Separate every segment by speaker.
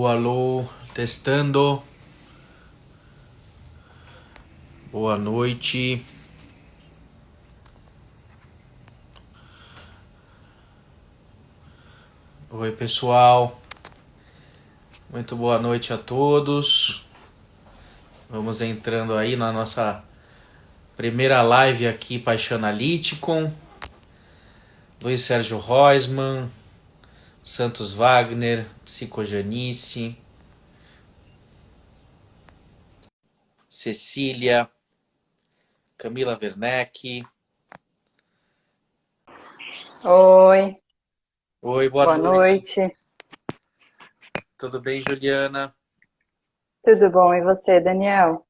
Speaker 1: alô, testando. Boa noite. Oi, pessoal. Muito boa noite a todos. Vamos entrando aí na nossa primeira live aqui, Paixão Analítico. Luiz Sérgio Roisman, Santos Wagner, Psicojanice, Cecília, Camila Werneck.
Speaker 2: Oi,
Speaker 1: Oi, boa
Speaker 2: boa
Speaker 1: noite.
Speaker 2: noite.
Speaker 1: Tudo bem, Juliana?
Speaker 2: Tudo bom? E você, Daniel?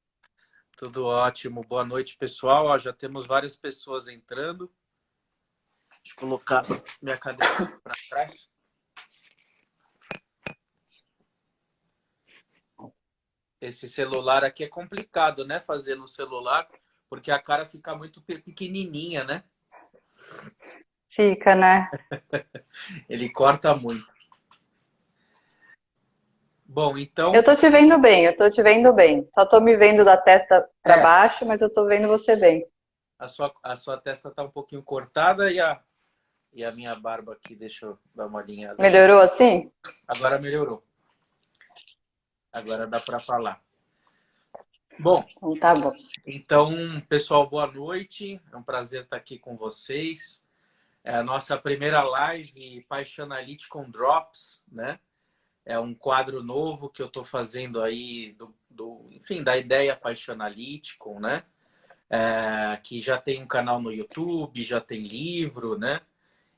Speaker 1: Tudo ótimo. Boa noite, pessoal. Ó, já temos várias pessoas entrando. Deixa eu colocar minha cadeira para trás. Esse celular aqui é complicado, né? Fazer no celular, porque a cara fica muito pequenininha, né?
Speaker 2: Fica, né?
Speaker 1: Ele corta muito. Bom,
Speaker 2: Eu
Speaker 1: então,
Speaker 2: tô te vendo bem, eu tô te vendo bem. Só tô me vendo da testa pra
Speaker 1: é,
Speaker 2: baixo, mas eu tô vendo você bem.
Speaker 1: a sua testa tá um pouquinho cortada e a minha barba aqui, deixa eu dar uma alinhada aqui.
Speaker 2: Melhorou assim?
Speaker 1: Agora melhorou. Agora dá para falar. Bom,
Speaker 2: Então tá bom.
Speaker 1: então, pessoal, boa noite. É um prazer estar aqui com vocês. É a nossa primeira live Paixão com Drops, né? É um quadro novo que eu estou fazendo aí, enfim, da ideia Paixonalítico, né? Que já tem um canal no YouTube, já tem livro, né?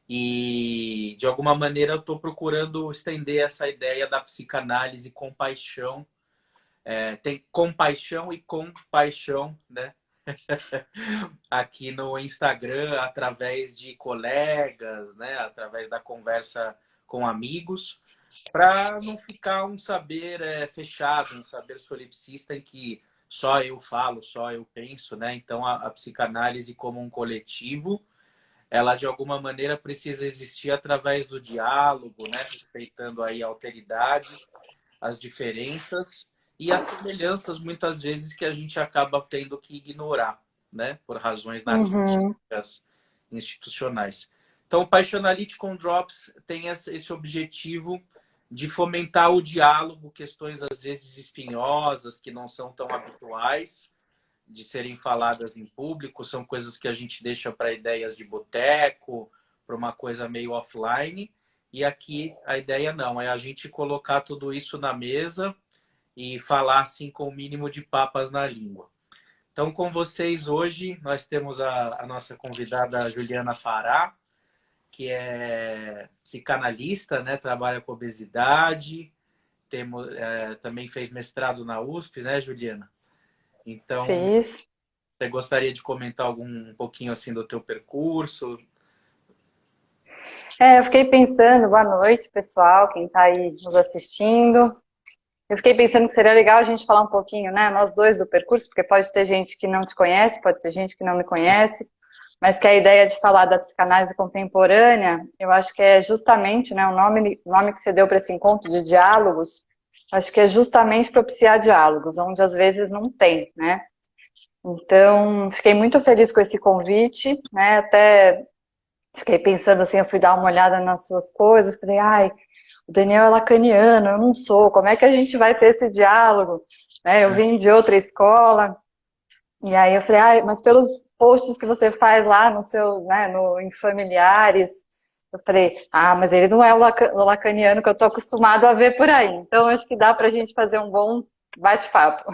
Speaker 1: E, de alguma maneira, eu estou procurando estender essa ideia da psicanálise com paixão. Tem compaixão e compaixão, né? Aqui no Instagram, através de colegas, né? Através da conversa com amigos, para não ficar um saber fechado, um saber solipsista em que só eu falo, só eu penso, né? Então a psicanálise como um coletivo, ela de alguma maneira precisa existir através do diálogo, né? Respeitando aí a alteridade, as diferenças e as semelhanças muitas vezes que a gente acaba tendo que ignorar, né? Por razões
Speaker 2: Uhum,
Speaker 1: narcísicas, institucionais. Então, o Paixonality com Drops tem esse objetivo de fomentar o diálogo, questões às vezes espinhosas, que não são tão habituais de serem faladas em público, são coisas que a gente deixa para ideias de boteco, para uma coisa meio offline. E aqui a ideia não, é a gente colocar tudo isso na mesa e falar assim com o mínimo de papas na língua. Então, com vocês hoje, nós temos a nossa convidada Juliana Fará, que é psicanalista, né? Trabalha com obesidade, também fez mestrado na USP, né, Juliana? Então,
Speaker 2: fiz.
Speaker 1: você gostaria de comentar um pouquinho assim do teu percurso?
Speaker 2: Eu fiquei pensando, boa noite, pessoal, quem tá aí nos assistindo. Eu fiquei pensando que seria legal a gente falar um pouquinho, né, nós dois do percurso, porque pode ter gente que não te conhece, pode ter gente que não me conhece. Mas que a ideia de falar da psicanálise contemporânea, eu acho que é justamente, né, o nome que você deu para esse encontro de diálogos, acho que é justamente propiciar diálogos, onde às vezes não tem, né? Então, fiquei muito feliz com esse convite, né? Até fiquei pensando assim, eu fui dar uma olhada nas suas coisas, falei, ai, o Daniel é lacaniano, eu não sou, como é que a gente vai ter esse diálogo? Né, eu vim de outra escola, e aí eu falei, ah, mas pelos posts que você faz lá no seu, né, em familiares, eu falei, ah, mas ele não é o lacaniano que eu tô acostumado a ver por aí. Então acho que dá pra gente fazer um bom bate-papo.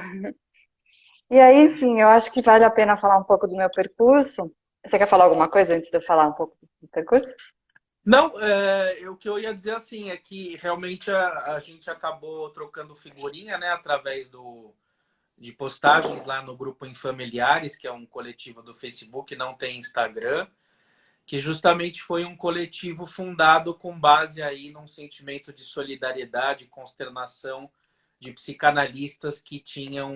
Speaker 2: E aí sim, eu acho que vale a pena falar um pouco do meu percurso. Você quer falar alguma coisa antes de eu falar um pouco do percurso?
Speaker 1: Não, o que eu ia dizer assim é que realmente a gente acabou trocando figurinha, né, através de postagens lá no grupo Infamiliares, que é um coletivo do Facebook, não tem Instagram, que justamente foi um coletivo fundado com base aí num sentimento de solidariedade e consternação de psicanalistas que tinham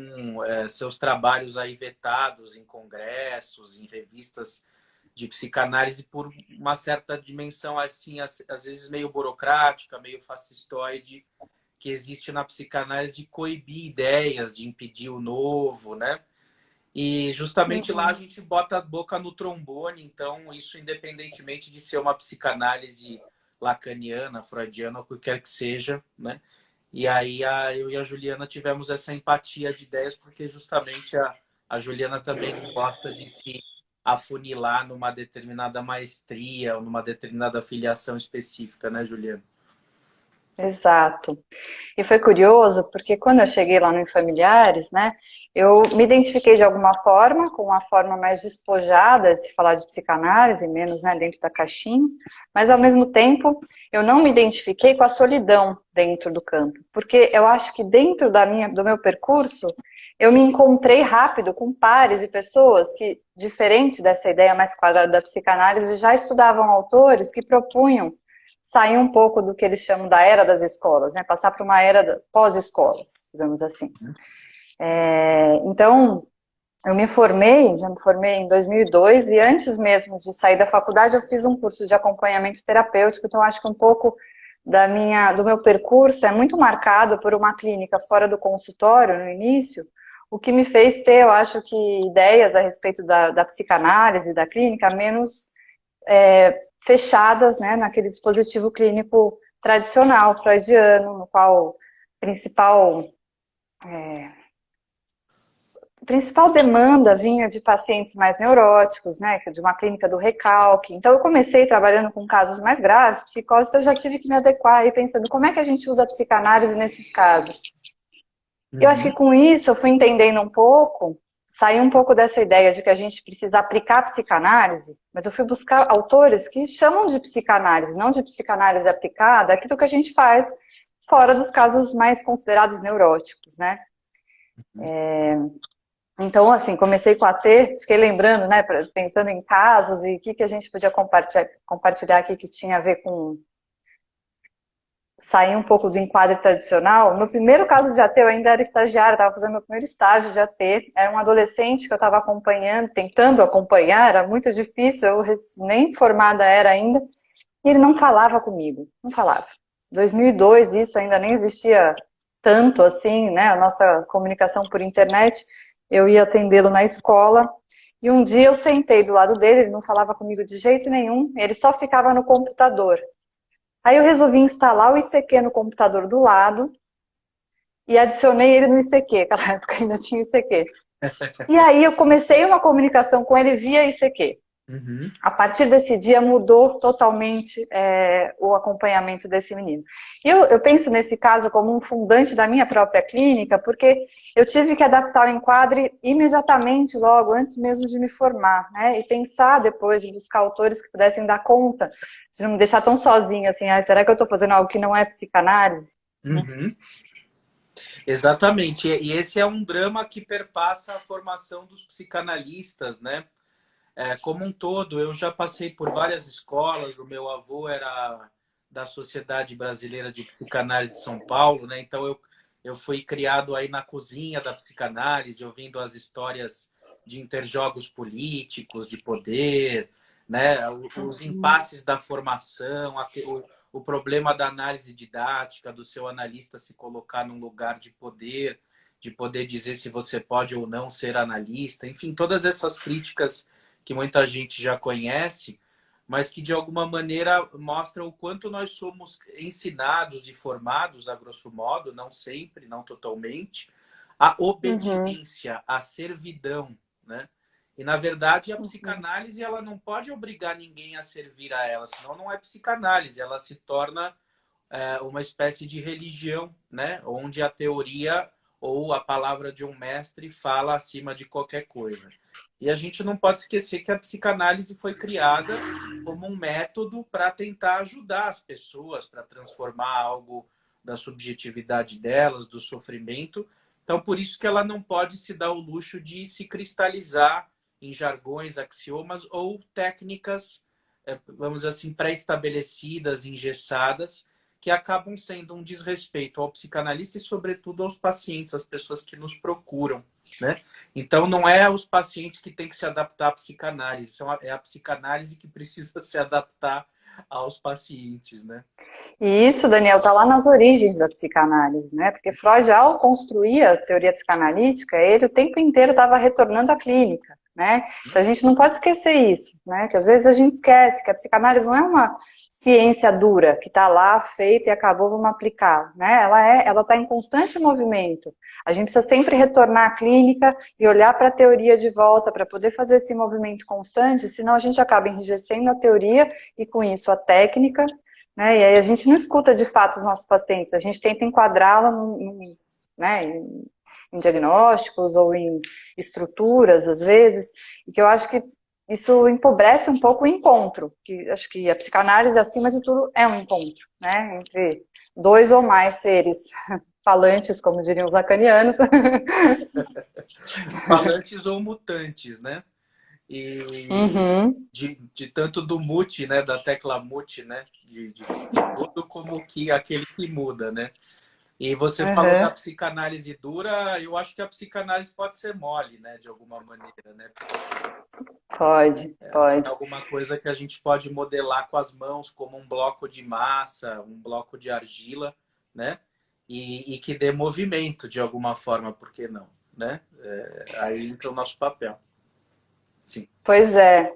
Speaker 1: seus trabalhos aí vetados em congressos, em revistas de psicanálise por uma certa dimensão assim, às vezes meio burocrática, meio fascistoide, que existe na psicanálise de coibir ideias, de impedir o novo, né? E justamente lá a gente bota a boca no trombone, então isso independentemente de ser uma psicanálise lacaniana, freudiana, ou o que quer que seja, né? E aí eu e a Juliana tivemos essa empatia de ideias, porque justamente a Juliana também gosta de se afunilar numa determinada maestria ou numa determinada filiação específica, né, Juliana?
Speaker 2: Exato. E foi curioso, porque quando eu cheguei lá no Familiares, né, eu me identifiquei de alguma forma, com uma forma mais despojada de se falar de psicanálise, menos, né, dentro da caixinha, mas ao mesmo tempo eu não me identifiquei com a solidão dentro do campo, porque eu acho que dentro do meu percurso, eu me encontrei rápido com pares e pessoas que, diferente dessa ideia mais quadrada da psicanálise, já estudavam autores que propunham sair um pouco do que eles chamam da era das escolas, né? Passar para uma era pós-escolas, digamos assim. Então, eu já me formei em 2002 e antes mesmo de sair da faculdade eu fiz um curso de acompanhamento terapêutico, então acho que um pouco do meu percurso é muito marcado por uma clínica fora do consultório no início, o que me fez ter, eu acho que, ideias a respeito da psicanálise, da clínica, menos fechadas, né, naquele dispositivo clínico tradicional, freudiano, no qual principal demanda vinha de pacientes mais neuróticos, né, de uma clínica do recalque. Então eu comecei trabalhando com casos mais graves, psicose, então eu já tive que me adequar aí pensando como é que a gente usa a psicanálise nesses casos. Eu acho que com isso eu fui entendendo um pouco, saí um pouco dessa ideia de que a gente precisa aplicar a psicanálise, mas eu fui buscar autores que chamam de psicanálise, não de psicanálise aplicada, aquilo que a gente faz fora dos casos mais considerados neuróticos, né? Então, assim, comecei com a T, fiquei lembrando, né, pensando em casos e o que a gente podia compartilhar aqui que tinha a ver com sair um pouco do enquadro tradicional. No primeiro caso de AT, eu ainda era estagiária, estava fazendo meu primeiro estágio de AT. Era um adolescente que eu estava acompanhando, tentando acompanhar, era muito difícil, eu nem formada era ainda, e ele não falava comigo, não falava. 2002, isso ainda nem existia tanto assim, né, a nossa comunicação por internet. Eu ia atendê-lo na escola, e um dia eu sentei do lado dele, ele não falava comigo de jeito nenhum, ele só ficava no computador. Aí eu resolvi instalar o ICQ no computador do lado e adicionei ele no ICQ, naquela época ainda tinha ICQ. E aí eu comecei uma comunicação com ele via ICQ. A partir desse dia mudou totalmente o acompanhamento desse menino. E eu penso nesse caso como um fundante da minha própria clínica, porque eu tive que adaptar o enquadre imediatamente, logo, antes mesmo de me formar, né? E pensar depois em buscar autores que pudessem dar conta, de não me deixar tão sozinha, assim, será que eu estou fazendo algo que não é psicanálise?
Speaker 1: Exatamente. E esse é um drama que perpassa a formação dos psicanalistas, né? Como um todo, eu já passei por várias escolas. O meu avô era da Sociedade Brasileira de Psicanálise de São Paulo, né? Então eu fui criado aí na cozinha da psicanálise, ouvindo as histórias de interjogos políticos, de poder, né? Os impasses da formação, o problema da análise didática, do seu analista se colocar num lugar de poder dizer se você pode ou não ser analista, enfim, todas essas críticas que muita gente já conhece, mas que de alguma maneira mostram o quanto nós somos ensinados e formados, a grosso modo, não sempre, não totalmente, a obediência, a servidão, né? E, na verdade, a psicanálise ela não pode obrigar ninguém a servir a ela, senão não é psicanálise, ela se torna uma espécie de religião, né? Onde a teoria ou a palavra de um mestre fala acima de qualquer coisa. E a gente não pode esquecer que a psicanálise foi criada como um método para tentar ajudar as pessoas, para transformar algo da subjetividade delas, do sofrimento. Então, por isso que ela não pode se dar o luxo de se cristalizar em jargões, axiomas ou técnicas, vamos dizer assim, pré-estabelecidas, engessadas, que acabam sendo um desrespeito ao psicanalista e, sobretudo, aos pacientes, às pessoas que nos procuram, né? Então, não é os pacientes que têm que se adaptar à psicanálise, é a psicanálise que precisa se adaptar aos pacientes, né?
Speaker 2: E isso, Daniel, está lá nas origens da psicanálise, né? Porque Freud, ao construir a teoria psicanalítica, ele o tempo inteiro estava retornando à clínica, né? Então a gente não pode esquecer isso, né? Que às vezes a gente esquece que a psicanálise não é uma ciência dura, que está lá, feita e acabou, vamos aplicar, né? Ela está em constante movimento. A gente precisa sempre retornar à clínica e olhar para a teoria de volta para poder fazer esse movimento constante, senão a gente acaba enrijecendo a teoria e com isso a técnica, né? E aí a gente não escuta de fato os nossos pacientes, a gente tenta enquadrá-la né, em diagnósticos ou em estruturas, às vezes, e que eu acho que isso empobrece um pouco o encontro, que acho que a psicanálise, acima de tudo, é um encontro, né, entre dois ou mais seres falantes, como diriam os lacanianos.
Speaker 1: Falantes ou mutantes, né? E de tanto do mute, né? Da tecla mute, né? De tudo como que aquele que muda, né? E você falou da psicanálise dura, eu acho que a psicanálise pode ser mole, né? De alguma maneira, né?
Speaker 2: Pode.
Speaker 1: É alguma coisa que a gente pode modelar com as mãos, como um bloco de massa, um bloco de argila, né? E que dê movimento de alguma forma, por que não, né? Aí entra o nosso papel. Sim.
Speaker 2: Pois é.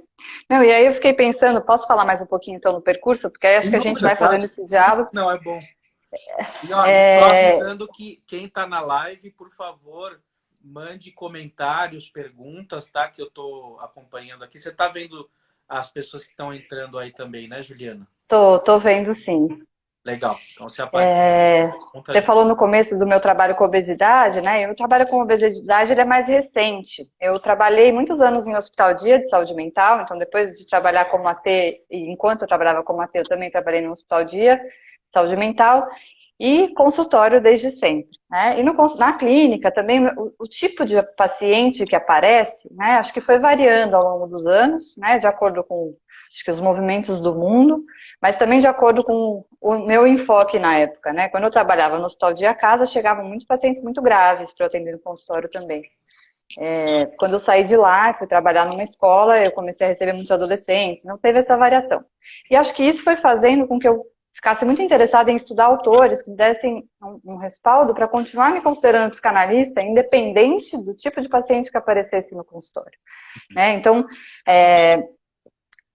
Speaker 2: Não, e aí eu fiquei pensando, posso falar mais um pouquinho então no percurso? Porque aí acho que a gente vai fazendo esse diálogo.
Speaker 1: Não, é bom. E ó, só avisando que quem está na live, por favor, mande comentários, perguntas, tá? Que eu estou acompanhando aqui. Você está vendo as pessoas que estão entrando aí também, né, Juliana?
Speaker 2: Tô vendo sim.
Speaker 1: Legal. Então, se aparece...
Speaker 2: Você falou no começo do meu trabalho com obesidade, né? O trabalho com obesidade ele é mais recente. Eu trabalhei muitos anos em hospital dia de saúde mental, então depois de trabalhar como AT, e enquanto eu trabalhava como AT, eu também trabalhei no hospital dia de saúde mental e consultório desde sempre, né? E na clínica também o tipo de paciente que aparece, né? Acho que foi variando ao longo dos anos, né? De acordo com acho que os movimentos do mundo, mas também de acordo com o meu enfoque na época, né? Quando eu trabalhava no hospital dia casa, chegavam muitos pacientes muito graves para eu atender no consultório também. Quando eu saí de lá, fui trabalhar numa escola, eu comecei a receber muitos adolescentes, não teve essa variação. E acho que isso foi fazendo com que eu ficasse muito interessada em estudar autores que me dessem um respaldo para continuar me considerando psicanalista, independente do tipo de paciente que aparecesse no consultório, né? Então,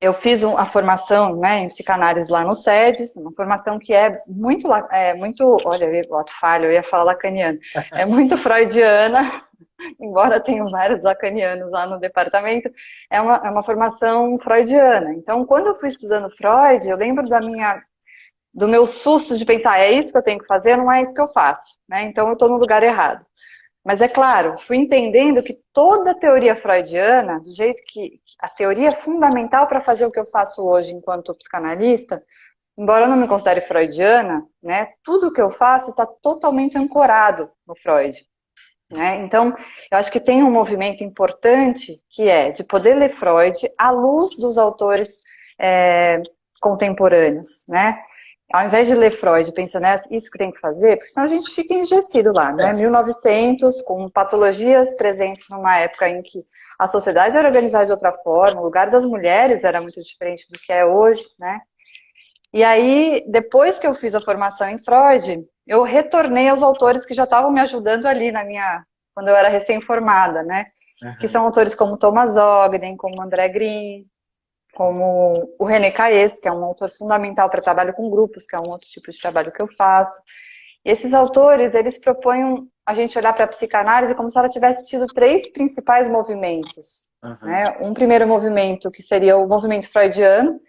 Speaker 2: eu fiz a formação, né, em psicanálise lá no SEDES, uma formação que é muito, olha, eu ia falar lacaniano, é muito freudiana, embora tenha vários lacanianos lá no departamento, é uma formação freudiana. Então, quando eu fui estudando Freud, eu lembro do meu susto de pensar, é isso que eu tenho que fazer, não é isso que eu faço, né? Então eu estou no lugar errado. Mas é claro, fui entendendo que toda a teoria freudiana, do jeito que a teoria fundamental para fazer o que eu faço hoje enquanto psicanalista, embora eu não me considere freudiana, né, tudo o que eu faço está totalmente ancorado no Freud, né? Então, eu acho que tem um movimento importante que é de poder ler Freud à luz dos autores contemporâneos, né? Ao invés de ler Freud pensando, isso que tem que fazer, porque senão a gente fica enrijecido lá, né? 1900, com patologias presentes numa época em que a sociedade era organizada de outra forma, o lugar das mulheres era muito diferente do que é hoje, né? E aí, depois que eu fiz a formação em Freud, eu retornei aos autores que já estavam me ajudando ali quando eu era recém-formada, né? Que são autores como Thomas Ogden, como André Green, como o René Caes, que é um autor fundamental para trabalho com grupos, que é um outro tipo de trabalho que eu faço. E esses autores, eles propõem a gente olhar para a psicanálise como se ela tivesse tido 3 principais movimentos. Né? Um primeiro movimento, que seria o movimento freudiano,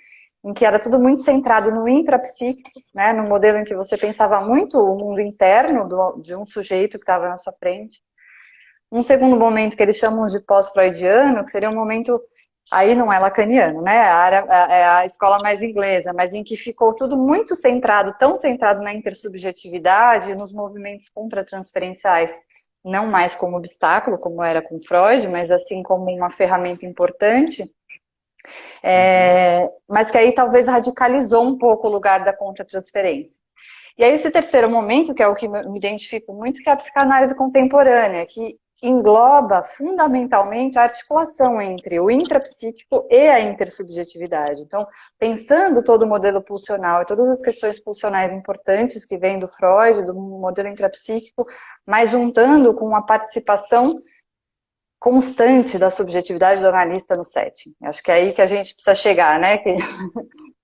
Speaker 2: em que era tudo muito centrado no intrapsíquico, né? No modelo em que você pensava muito o mundo interno de um sujeito que estava na sua frente. Um segundo momento que eles chamam de pós-freudiano, que seria um momento... Aí não é lacaniano, né? É a escola mais inglesa, mas em que ficou tudo muito centrado, tão centrado na intersubjetividade, nos movimentos contratransferenciais, não mais como obstáculo, como era com Freud, mas assim como uma ferramenta importante, mas que aí talvez radicalizou um pouco o lugar da contratransferência. E aí esse terceiro momento, que é o que me identifico muito, que é a psicanálise contemporânea, que engloba fundamentalmente a articulação entre o intrapsíquico e a intersubjetividade. Então, pensando todo o modelo pulsional e todas as questões pulsionais importantes que vêm do Freud, do modelo intrapsíquico, mas juntando com a participação constante da subjetividade do analista no setting. Acho que é aí que a gente precisa chegar, né? Que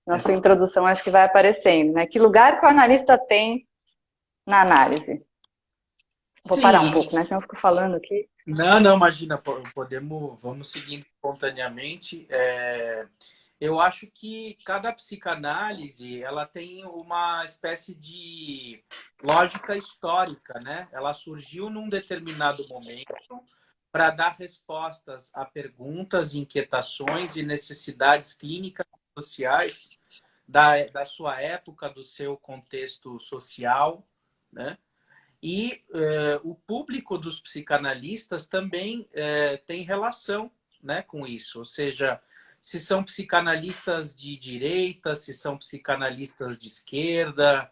Speaker 2: na sua introdução acho que vai aparecendo, né? Que lugar que o analista tem na análise? Vou parar um
Speaker 1: Sim,
Speaker 2: pouco, né? Senão eu fico falando aqui.
Speaker 1: não, imagina, vamos seguindo espontaneamente. Eu acho que cada psicanálise, ela tem uma espécie de lógica histórica, né? Ela surgiu num determinado momento para dar respostas a perguntas, inquietações e necessidades clínicas e sociais da sua época, do seu contexto social, né? E o público dos psicanalistas também tem relação, né, com isso. Ou seja, se são psicanalistas de direita, se são psicanalistas de esquerda,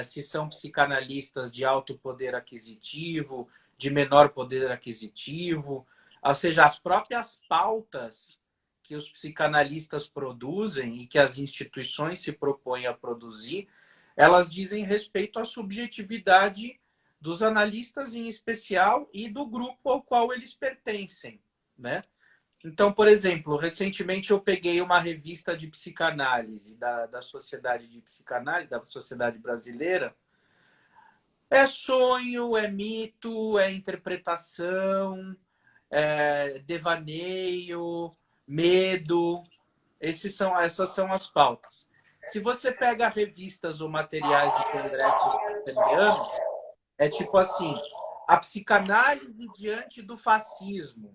Speaker 1: se são psicanalistas de alto poder aquisitivo, de menor poder aquisitivo. Ou seja, as próprias pautas que os psicanalistas produzem e que as instituições se propõem a produzir, elas dizem respeito à subjetividade dos analistas em especial e do grupo ao qual eles pertencem, né? Então, por exemplo, recentemente eu peguei uma revista de psicanálise da Sociedade de Psicanálise, da Sociedade Brasileira. É sonho, é mito, é interpretação, é devaneio, medo. Essas são as pautas. Se você pega revistas ou materiais de congressos italianos, é tipo assim, a psicanálise diante do fascismo.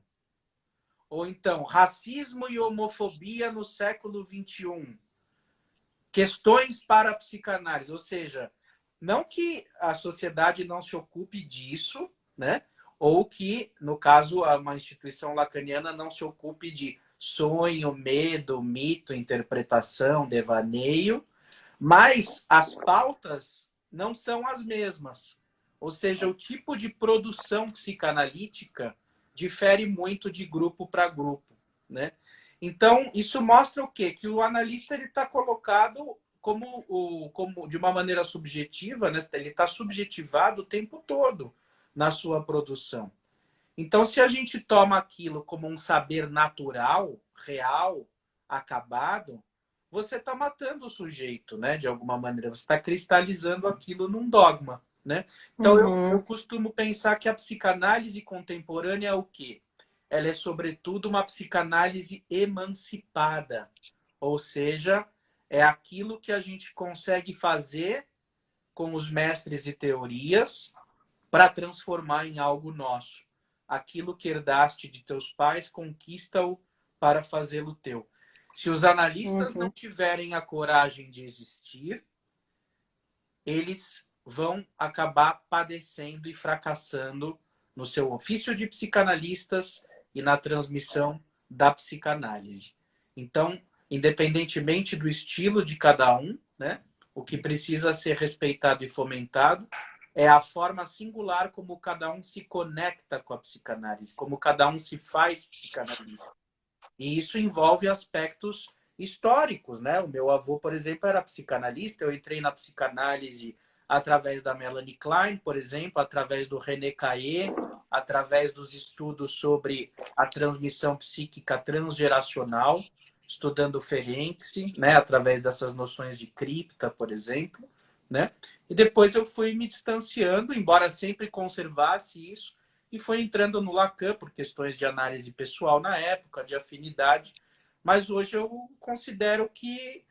Speaker 1: Ou então, racismo e homofobia no século XXI. Questões para a psicanálise. Ou seja, não que a sociedade não se ocupe disso, né? Ou que, no caso, uma instituição lacaniana não se ocupe de sonho, medo, mito, interpretação, devaneio, mas as pautas não são as mesmas. Ou seja, o tipo de produção psicanalítica difere muito de grupo para grupo, né? Então, isso mostra o quê? Que o analista está colocado como de uma maneira subjetiva, né? Ele está subjetivado o tempo todo na sua produção. Então, se a gente toma aquilo como um saber natural, real, acabado, você está matando o sujeito, né? De alguma maneira. Você está cristalizando aquilo num dogma, né? Então, eu
Speaker 2: Uhum.
Speaker 1: costumo pensar que a psicanálise contemporânea é o quê? Ela é, sobretudo, uma psicanálise emancipada. Ou seja, é aquilo que a gente consegue fazer com os mestres e teorias para transformar em algo nosso. Aquilo que herdaste de teus pais, conquista-o para fazê-lo teu. Se os analistas não
Speaker 2: Uhum.
Speaker 1: tiverem a coragem de existir, eles vão acabar padecendo e fracassando no seu ofício de psicanalistas e na transmissão da psicanálise. Então, independentemente do estilo de cada um, né, o que precisa ser respeitado e fomentado é a forma singular como cada um se conecta com a psicanálise, como cada um se faz psicanalista. E isso envolve aspectos históricos, né? O meu avô, por exemplo, era psicanalista. Eu entrei na psicanálise através da Melanie Klein, por exemplo, através do René Caillé, através dos estudos sobre a transmissão psíquica transgeracional, estudando Ferenczi, né? Através dessas noções de cripta, por exemplo, né? E depois eu fui me distanciando, embora sempre conservasse isso, e foi entrando no Lacan por questões de análise pessoal na época, de afinidade, mas hoje eu considero que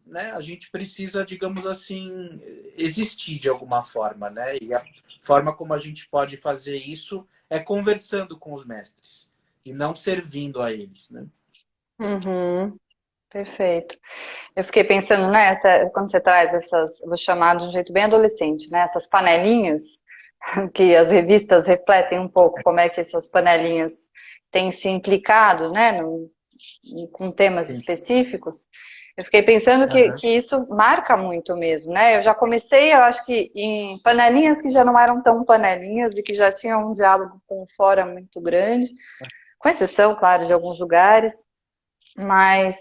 Speaker 1: né, a gente precisa, digamos assim, existir de alguma forma, né? E a forma como a gente pode fazer isso é conversando com os mestres e não servindo a eles, né?
Speaker 2: Uhum. Perfeito. Eu fiquei pensando nessa, quando você traz essas, vou chamar de um jeito bem adolescente, né? Essas panelinhas, que as revistas refletem um pouco como é que essas panelinhas têm se implicado, né? Com temas
Speaker 1: Sim.
Speaker 2: específicos. Eu fiquei pensando
Speaker 1: Aham.
Speaker 2: que isso marca muito mesmo, né? Eu já comecei, eu acho que em panelinhas que já não eram tão panelinhas e que já tinham um diálogo com fora muito grande, com exceção, claro, de alguns lugares, mas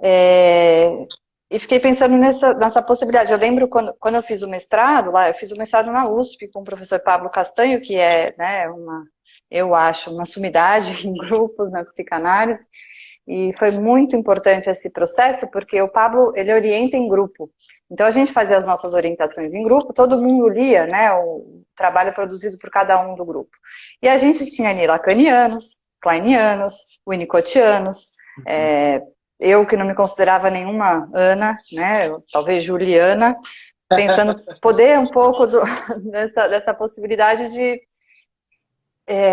Speaker 2: é, e fiquei pensando nessa possibilidade. Eu lembro quando eu fiz o mestrado lá, eu fiz o mestrado na USP com o professor Pablo Castanho, que é, né, eu acho, uma sumidade em grupos na psicanálise. E foi muito importante esse processo, porque o Pablo, ele orienta em grupo. Então a gente fazia as nossas orientações em grupo, todo mundo lia, né, o trabalho produzido por cada um do grupo. E a gente tinha ali lacanianos, kleinianos, winnicottianos,
Speaker 1: Uhum.
Speaker 2: é, eu que não me considerava nenhuma Ana, né, talvez Juliana, pensando poder um pouco dessa possibilidade de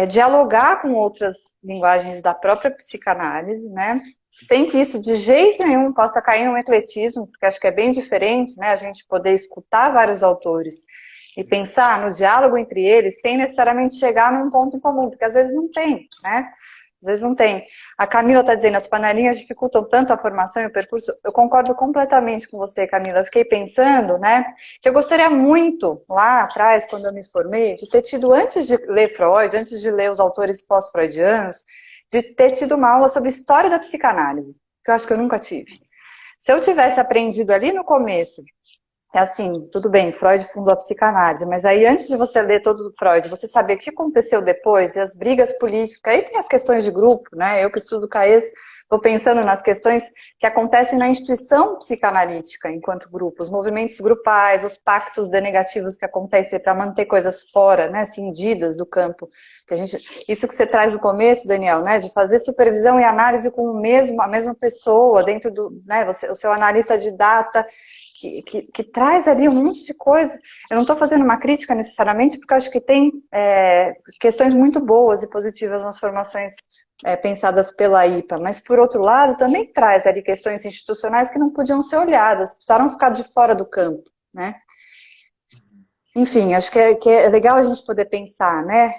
Speaker 2: dialogar com outras linguagens da própria psicanálise, né? Sem que isso de jeito nenhum possa cair num ecletismo, porque acho que é bem diferente, né? A gente poder escutar vários autores e pensar no diálogo entre eles sem necessariamente chegar num ponto em comum, porque às vezes não tem, né? Às vezes não tem. A Camila está dizendo, as panelinhas dificultam tanto a formação e o percurso. Eu concordo completamente com você, Camila. Eu fiquei pensando, né, que eu gostaria muito, lá atrás, quando eu me formei, de ter tido, antes de ler Freud, antes de ler os autores pós-freudianos, de ter tido uma aula sobre história da psicanálise, que eu acho que eu nunca tive. Se eu tivesse aprendido ali no começo, é assim, tudo bem, Freud fundou a psicanálise, mas aí antes de você ler todo o Freud, você saber o que aconteceu depois e as brigas políticas, aí tem as questões de grupo, né? Eu que estudo CAES, estou pensando nas questões que acontecem na instituição psicanalítica enquanto grupo, os movimentos grupais, os pactos denegativos que acontecem para manter coisas fora, né, cindidas do campo. Que a gente, isso que você traz no começo, Daniel, né, de fazer supervisão e análise com a mesma pessoa, dentro do, né, o seu analista de data, que traz ali um monte de coisa. Eu não estou fazendo uma crítica necessariamente, porque eu acho que tem questões muito boas e positivas nas formações pensadas pela IPA, mas por outro lado também traz ali questões institucionais que não podiam ser olhadas, precisaram ficar de fora do campo, né? Enfim, acho que é legal a gente poder pensar, né,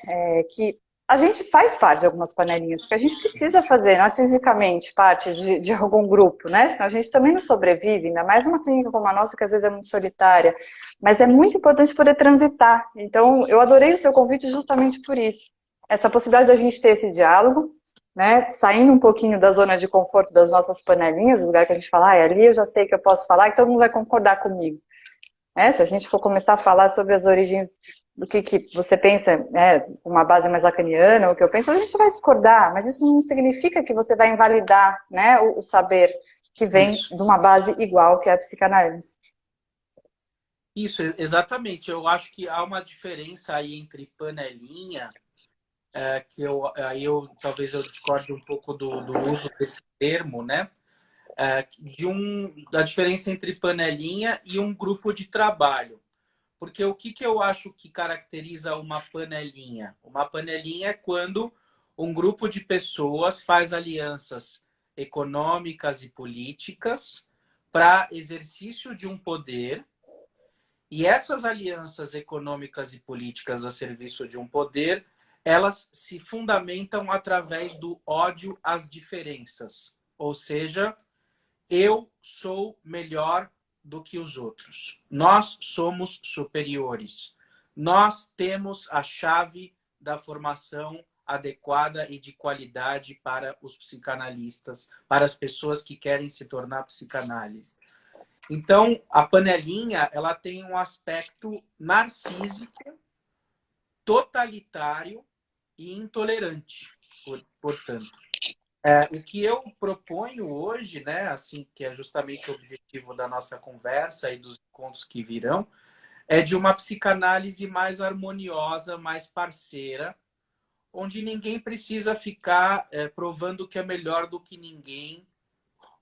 Speaker 2: que a gente faz parte de algumas panelinhas, porque a gente precisa fazer narcisicamente parte de algum grupo, né? Senão a gente também não sobrevive, ainda mais uma clínica como a nossa, que às vezes é muito solitária. Mas é muito importante poder transitar. Então, eu adorei o seu convite justamente por isso. Essa possibilidade da gente ter esse diálogo, né? Saindo um pouquinho da zona de conforto das nossas panelinhas, o lugar que a gente fala, ali eu já sei que eu posso falar, e todo mundo vai concordar comigo. Se a gente for começar a falar sobre as origens do que você pensa, né, uma base mais lacaniana, o que eu penso, a gente vai discordar, mas isso não significa que você vai invalidar, né, o saber que vem
Speaker 1: Isso.
Speaker 2: de uma base igual, que é a psicanálise.
Speaker 1: Isso, exatamente. Eu acho que há uma diferença aí entre panelinha, que eu talvez eu discorde um pouco do uso desse termo, né? Da diferença entre panelinha e um grupo de trabalho. Porque o que eu acho que caracteriza uma panelinha? Uma panelinha é quando um grupo de pessoas faz alianças econômicas e políticas para exercício de um poder, e essas alianças econômicas e políticas a serviço de um poder, elas se fundamentam através do ódio às diferenças. Ou seja, eu sou melhor do que os outros. Nós somos superiores. Nós temos a chave da formação adequada e de qualidade para os psicanalistas, para as pessoas que querem se tornar psicanálise. Então, a panelinha, ela tem um aspecto narcísico, totalitário e intolerante, portanto. O que eu proponho hoje, né, assim, que é justamente o objetivo da nossa conversa e dos encontros que virão, é de uma psicanálise mais harmoniosa, mais parceira, onde ninguém precisa ficar provando que é melhor do que ninguém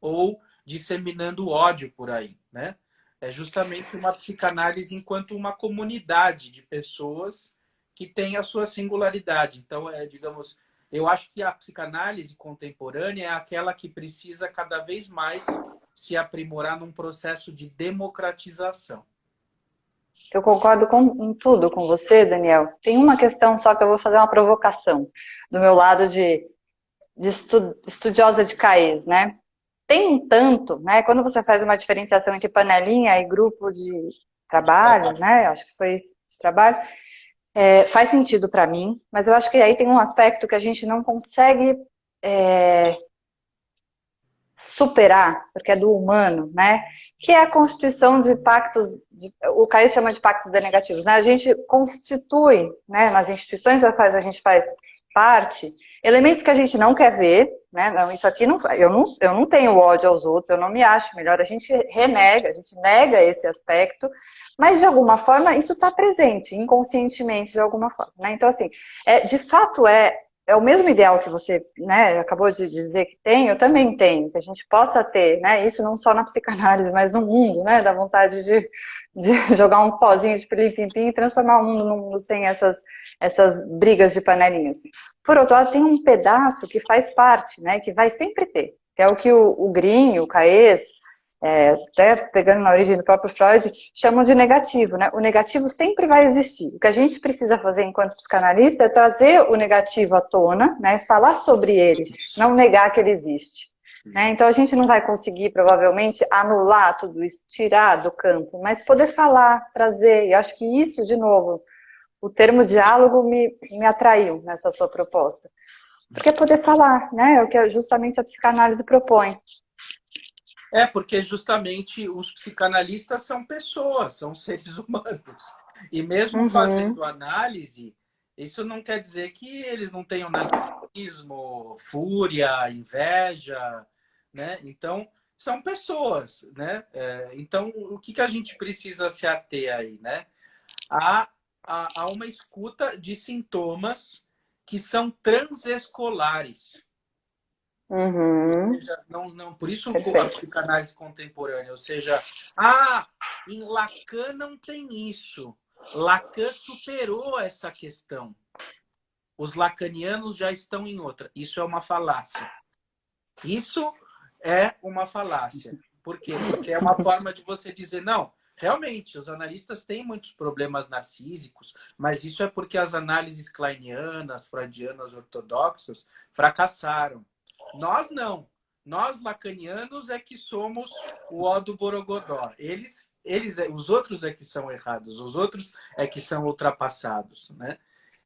Speaker 1: ou disseminando ódio por aí, né? É justamente uma psicanálise enquanto uma comunidade de pessoas que tem a sua singularidade. Então, digamos, eu acho que a psicanálise contemporânea é aquela que precisa cada vez mais se aprimorar num processo de democratização.
Speaker 2: Eu concordo com tudo com você, Daniel. Tem uma questão só que eu vou fazer uma provocação do meu lado de estudiosa de CAES, né? tem um tanto, né? Quando você faz uma diferenciação entre panelinha e grupo de trabalho, né? Acho que foi de trabalho, faz sentido para mim, mas eu acho que aí tem um aspecto que a gente não consegue superar, porque é do humano, né? Que é a constituição de pactos, o Caio chama de pactos denegativos, né? A gente constitui, né, nas instituições das quais a gente faz parte, elementos que a gente não quer ver, né? Não, isso aqui não, eu não tenho ódio aos outros, eu não me acho melhor, a gente renega, a gente nega esse aspecto, mas de alguma forma isso está presente, inconscientemente de alguma forma, né? Então, assim, de fato é o mesmo ideal que você, né, acabou de dizer que tem, eu também tenho, que a gente possa ter, né, isso não só na psicanálise, mas no mundo, né, da vontade de jogar um pozinho de pilim-pim-pim e transformar o mundo num mundo sem essas brigas de panelinhas. Por outro lado, tem um pedaço que faz parte, né, que vai sempre ter, que é o que o Green, o Caes, até pegando na origem do próprio Freud, chamam de negativo, né? O negativo sempre vai existir. O que a gente precisa fazer enquanto psicanalista é trazer o negativo à tona, né? Falar sobre ele, não negar que ele existe. Né? Então a gente não vai conseguir, provavelmente, anular tudo isso, tirar do campo, mas poder falar, trazer. E acho que isso, de novo, o termo diálogo me atraiu nessa sua proposta. Porque é poder falar, né? É o que justamente a psicanálise propõe.
Speaker 1: Porque justamente os psicanalistas são pessoas, são seres humanos. E mesmo fazendo análise, isso não quer dizer que eles não tenham narcisismo, fúria, inveja, né? Então, são pessoas, né? Então, o que a gente precisa se ater aí, né? Há uma escuta de sintomas que são transescolares. Ou seja, por isso a psicanálise contemporânea, ou seja, em Lacan não tem isso. Lacan superou essa questão. Os lacanianos já estão em outra. Isso é uma falácia. Isso é uma falácia. Por quê? Porque é uma forma de você dizer, não, realmente, os analistas têm muitos problemas narcísicos, mas isso é porque as análises kleinianas, freudianas, ortodoxas fracassaram. Nós não. Nós, lacanianos, é que somos o ó do Borogodó. Os outros é que são errados, os outros é que são ultrapassados, né?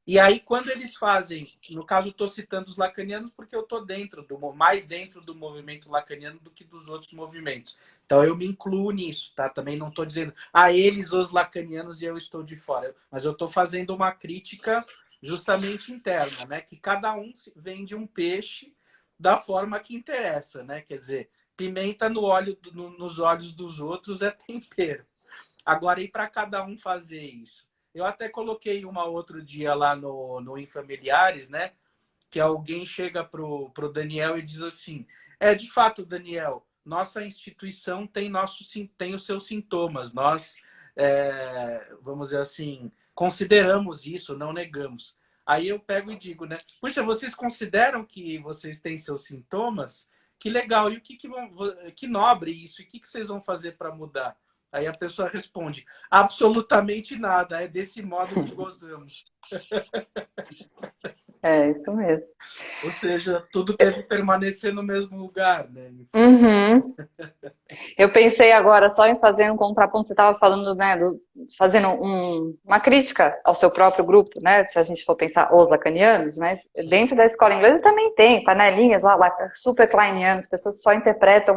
Speaker 1: E aí, quando eles fazem, no caso, estou citando os lacanianos porque eu estou mais dentro do movimento lacaniano do que dos outros movimentos. Então, eu me incluo nisso, tá? Também não estou dizendo, eles, os lacanianos, e eu estou de fora. Mas eu estou fazendo uma crítica justamente interna, né? Que cada um vende um peixe da forma que interessa, né? Quer dizer, pimenta nos olhos dos outros é tempero. Agora, e para cada um fazer isso? Eu até coloquei uma outro dia lá no Infamiliares, né? Que alguém chega pro Daniel e diz assim, de fato, Daniel, nossa instituição tem os seus sintomas. Nós, vamos dizer assim, consideramos isso, não negamos. Aí eu pego e digo, né? Puxa, vocês consideram que vocês têm seus sintomas? Que legal. E o que nobre isso? E o que vocês vão fazer para mudar? Aí a pessoa responde, absolutamente nada. É desse modo que gozamos.
Speaker 2: É isso mesmo.
Speaker 1: Ou seja, tudo deve permanecer no mesmo lugar, né?
Speaker 2: Eu pensei agora só em fazer um contraponto, você estava falando, né, fazendo uma crítica ao seu próprio grupo, né, se a gente for pensar os lacanianos, mas dentro da escola inglesa também tem panelinhas lá super kleinianos, pessoas que só interpretam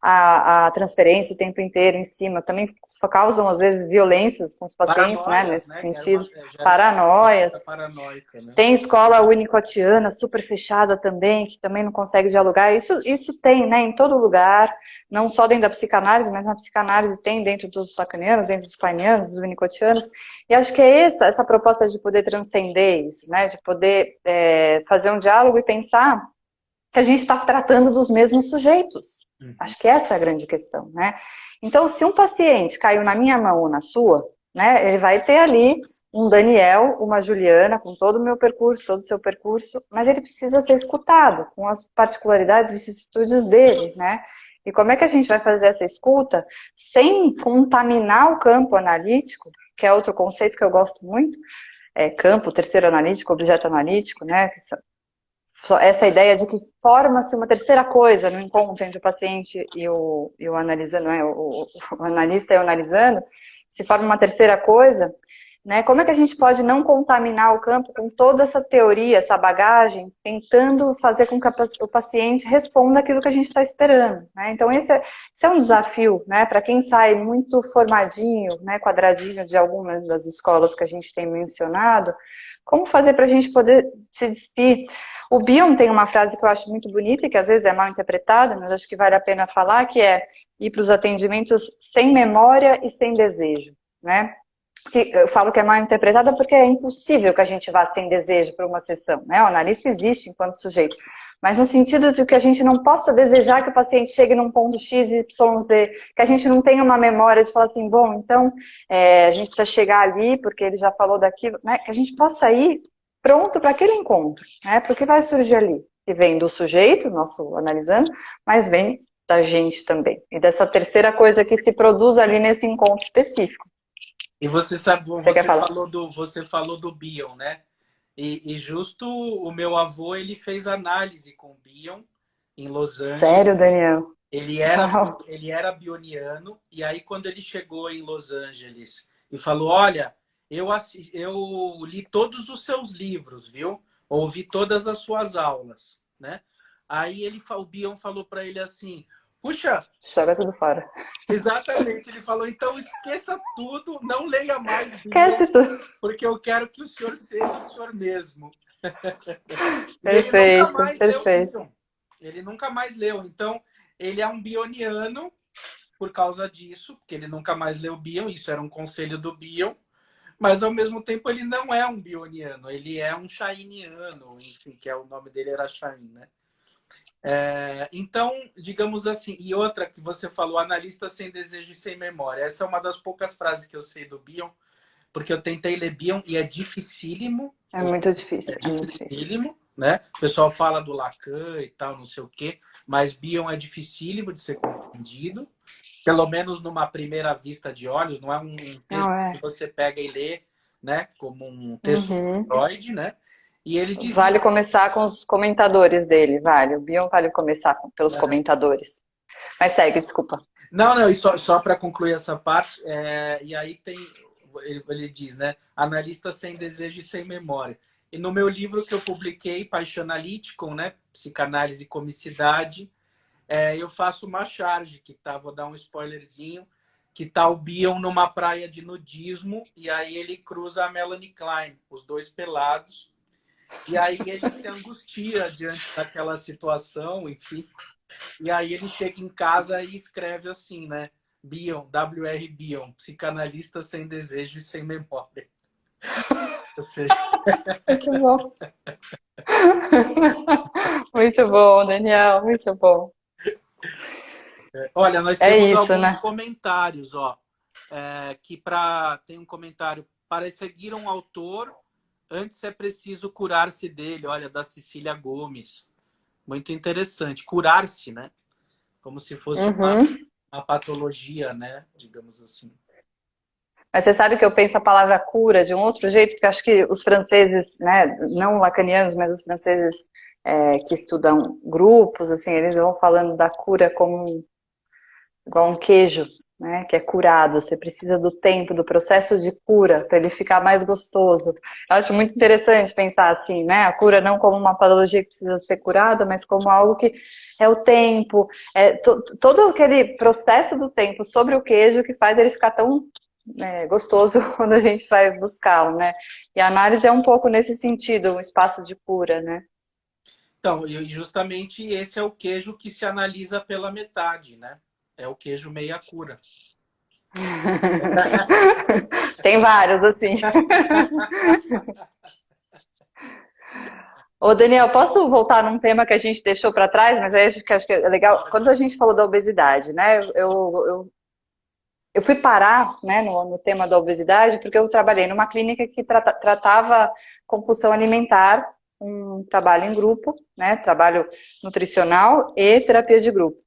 Speaker 2: a transferência o tempo inteiro em cima, também causam às vezes violências com os pacientes, né, nesse sentido, paranoias.
Speaker 1: Paranoica, né?
Speaker 2: Tem escola winnicottiana super fechada também, que também não consegue dialogar, isso tem, né, em todo lugar, não só dentro da psicanálise, mas na psicanálise tem dentro dos lacanianos, dentro dos kleinianos, dos winnicottianos, e acho que é essa proposta de poder transcender isso, né, de poder fazer um diálogo e pensar que a gente está tratando dos mesmos sujeitos. Acho que essa é a grande questão, né? Então, se um paciente caiu na minha mão ou na sua, né, ele vai ter ali um Daniel, uma Juliana, com todo o meu percurso, todo o seu percurso, mas ele precisa ser escutado, com as particularidades e vicissitudes dele, né? E como é que a gente vai fazer essa escuta sem contaminar o campo analítico, que é outro conceito que eu gosto muito, campo, terceiro analítico, objeto analítico, né? essa ideia de que forma-se uma terceira coisa no encontro entre o paciente e o analisando, né, o analista e o analisando, se forma uma terceira coisa, né, como é que a gente pode não contaminar o campo com toda essa teoria, essa bagagem, tentando fazer com que o paciente responda aquilo que a gente está esperando, né? Então esse é um desafio, né, para quem sai muito formadinho, né, quadradinho de algumas das escolas que a gente tem mencionado, como fazer para a gente poder se despir? O Bion tem uma frase que eu acho muito bonita e que às vezes é mal interpretada, mas acho que vale a pena falar, que é ir para os atendimentos sem memória e sem desejo, né? Eu falo que é mal interpretada porque é impossível que a gente vá sem desejo para uma sessão, né? O analista existe enquanto sujeito, mas no sentido de que a gente não possa desejar que o paciente chegue num ponto X, Y, Z, que a gente não tenha uma memória de falar assim, bom, então a gente precisa chegar ali porque ele já falou daquilo, né? Que a gente possa ir pronto para aquele encontro, né? Porque vai surgir ali, e vem do sujeito, nosso analisando, mas vem da gente também, e dessa terceira coisa que se produz ali nesse encontro específico.
Speaker 1: E você sabe,
Speaker 2: Você quer falar?
Speaker 1: você falou do Bion, né? E justo o meu avô, ele fez análise com o Bion em Los Angeles.
Speaker 2: Sério, Daniel?
Speaker 1: Ele era bioniano, e aí quando ele chegou em Los Angeles e falou, olha, eu li todos os seus livros, viu? Ouvi todas as suas aulas, né? Aí o Bion falou para ele assim, puxa,
Speaker 2: joga tudo fora.
Speaker 1: exatamente, ele falou, então esqueça tudo, não leia mais
Speaker 2: Esquece tudo.
Speaker 1: porque eu quero que o senhor seja o senhor mesmo.
Speaker 2: Perfeito, perfeito.
Speaker 1: Ele nunca mais leu. Então, ele é um bioniano por causa disso, porque ele nunca mais leu Bion, isso era um conselho do Bion, mas ao mesmo tempo ele não é um bioniano, ele é um Chainiano, enfim, que é o nome dele era Chain, né? Então, digamos assim, e outra que você falou, analista sem desejo e sem memória. Essa é uma das poucas frases que eu sei do Bion, porque eu tentei ler Bion e é dificílimo.
Speaker 2: É muito difícil.
Speaker 1: É dificílimo, né? O pessoal fala do Lacan e tal, não sei o quê, mas Bion é dificílimo de ser compreendido, pelo menos numa primeira vista de olhos, não é um texto que você pega e lê, né? Como um texto de Freud, né? E ele dizia...
Speaker 2: Vale começar com os comentadores dele, vale. O Bion vale começar pelos comentadores. Mas segue, desculpa.
Speaker 1: Não, e só para concluir essa parte, e aí tem, ele diz, né? Analista sem desejo e sem memória. E no meu livro que eu publiquei, Paixanalítico, né? Psicanálise e Comicidade, eu faço uma charge, vou dar um spoilerzinho, que tá o Bion numa praia de nudismo, e aí ele cruza a Melanie Klein, os dois pelados, e aí ele se angustia diante daquela situação, enfim. E aí ele chega em casa e escreve assim, né? Bion, W.R. Bion, psicanalista sem desejo e sem memória. Ou seja...
Speaker 2: Muito bom. Muito bom, Daniel, muito bom.
Speaker 1: Olha, nós temos alguns comentários, ó. Tem um comentário. Para seguir um autor, antes é preciso curar-se dele. Olha, da Cecília Gomes. Muito interessante. Curar-se, né? Como se fosse uma patologia, né? Digamos assim.
Speaker 2: Mas você sabe que eu penso a palavra cura de um outro jeito, porque acho que os franceses, né, não lacanianos, mas os franceses que estudam grupos, assim, eles vão falando da cura como igual um queijo, né, que é curado. Você precisa do tempo, do processo de cura, para ele ficar mais gostoso. Eu acho muito interessante pensar assim, né, a cura não como uma patologia que precisa ser curada, mas como algo que é o tempo, todo aquele processo do tempo sobre o queijo que faz ele ficar tão gostoso quando a gente vai buscá-lo, né? E a análise é um pouco nesse sentido, um espaço de cura, né?
Speaker 1: Então, e justamente esse é o queijo que se analisa pela metade, né? É o queijo meia cura.
Speaker 2: Tem vários, assim. Ô, Daniel, posso voltar num tema que a gente deixou para trás, mas aí acho que é legal. Quando a gente falou da obesidade, né? Eu fui parar, né, no tema da obesidade porque eu trabalhei numa clínica que tratava compulsão alimentar, um trabalho em grupo, né, trabalho nutricional e terapia de grupo.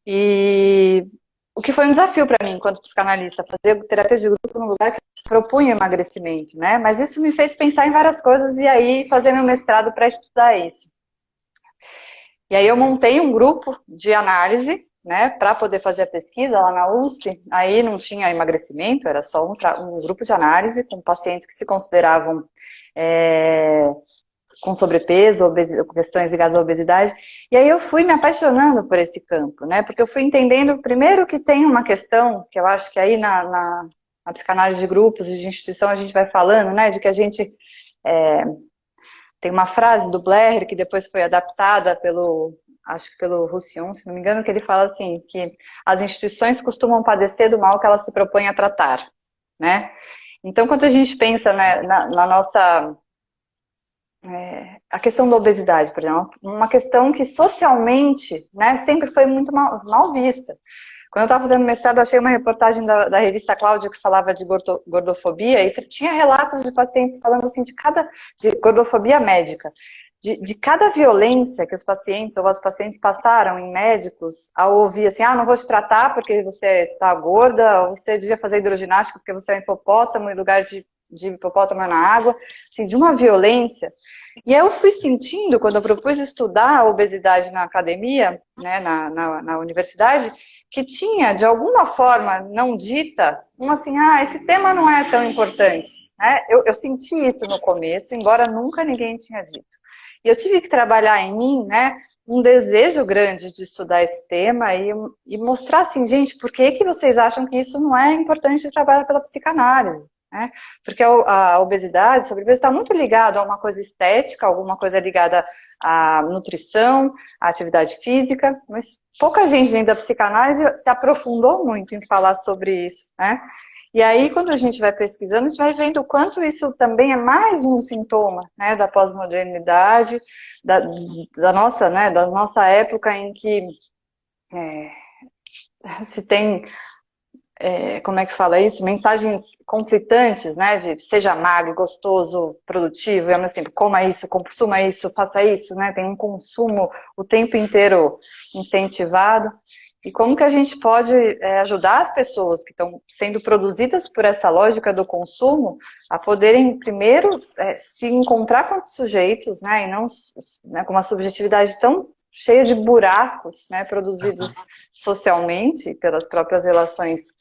Speaker 2: E o que foi um desafio para mim, enquanto psicanalista, fazer terapia de grupo num lugar que propunha emagrecimento, né? Mas isso me fez pensar em várias coisas e aí fazer meu mestrado para estudar isso. E aí eu montei um grupo de análise, né, para poder fazer a pesquisa lá na USP. Aí não tinha emagrecimento, era só um grupo de análise com pacientes que se consideravam com sobrepeso, questões ligadas à obesidade. E aí eu fui me apaixonando por esse campo, né? Porque eu fui entendendo, primeiro, que tem uma questão, que eu acho que aí na psicanálise de grupos e de instituição a gente vai falando, né? De que a gente tem uma frase do Blair que depois foi adaptada acho que pelo Roussillon, se não me engano, que ele fala assim, que as instituições costumam padecer do mal que elas se propõem a tratar, né? Então, quando a gente pensa, né, na nossa a questão da obesidade, por exemplo, uma questão que socialmente, né, sempre foi muito mal vista. Quando eu estava fazendo mestrado, eu achei uma reportagem da revista Cláudia que falava de gordofobia e tinha relatos de pacientes falando assim de gordofobia médica, de cada violência que os pacientes ou as pacientes passaram em médicos ao ouvir assim, não vou te tratar porque você está gorda, ou você devia fazer hidroginástica porque você é um hipopótamo em lugar de hipopótamo na água, assim, de uma violência. E aí eu fui sentindo, quando eu propus estudar a obesidade na academia, né, na universidade, que tinha, de alguma forma não dita, assim, esse tema não é tão importante. Né? Eu senti isso no começo, embora nunca ninguém tinha dito. E eu tive que trabalhar em mim, né, um desejo grande de estudar esse tema e mostrar assim, gente, por que vocês acham que isso não é importante de trabalhar pela psicanálise? Né? Porque a obesidade, sobrepeso, está muito ligado a uma coisa estética, alguma coisa ligada à nutrição, à atividade física, mas pouca gente dentro da psicanálise se aprofundou muito em falar sobre isso, né? E aí, quando a gente vai pesquisando, a gente vai vendo o quanto isso também é mais um sintoma, né, da pós-modernidade, da nossa época em que se tem como é que fala isso? Mensagens conflitantes, né? De seja magro, gostoso, produtivo, e ao mesmo tempo coma isso, consuma isso, faça isso, né? Tem um consumo o tempo inteiro incentivado. E como que a gente pode ajudar as pessoas que estão sendo produzidas por essa lógica do consumo a poderem, primeiro, se encontrar com os sujeitos, né? E não com uma subjetividade tão cheia de buracos, né? Produzidos socialmente pelas próprias relações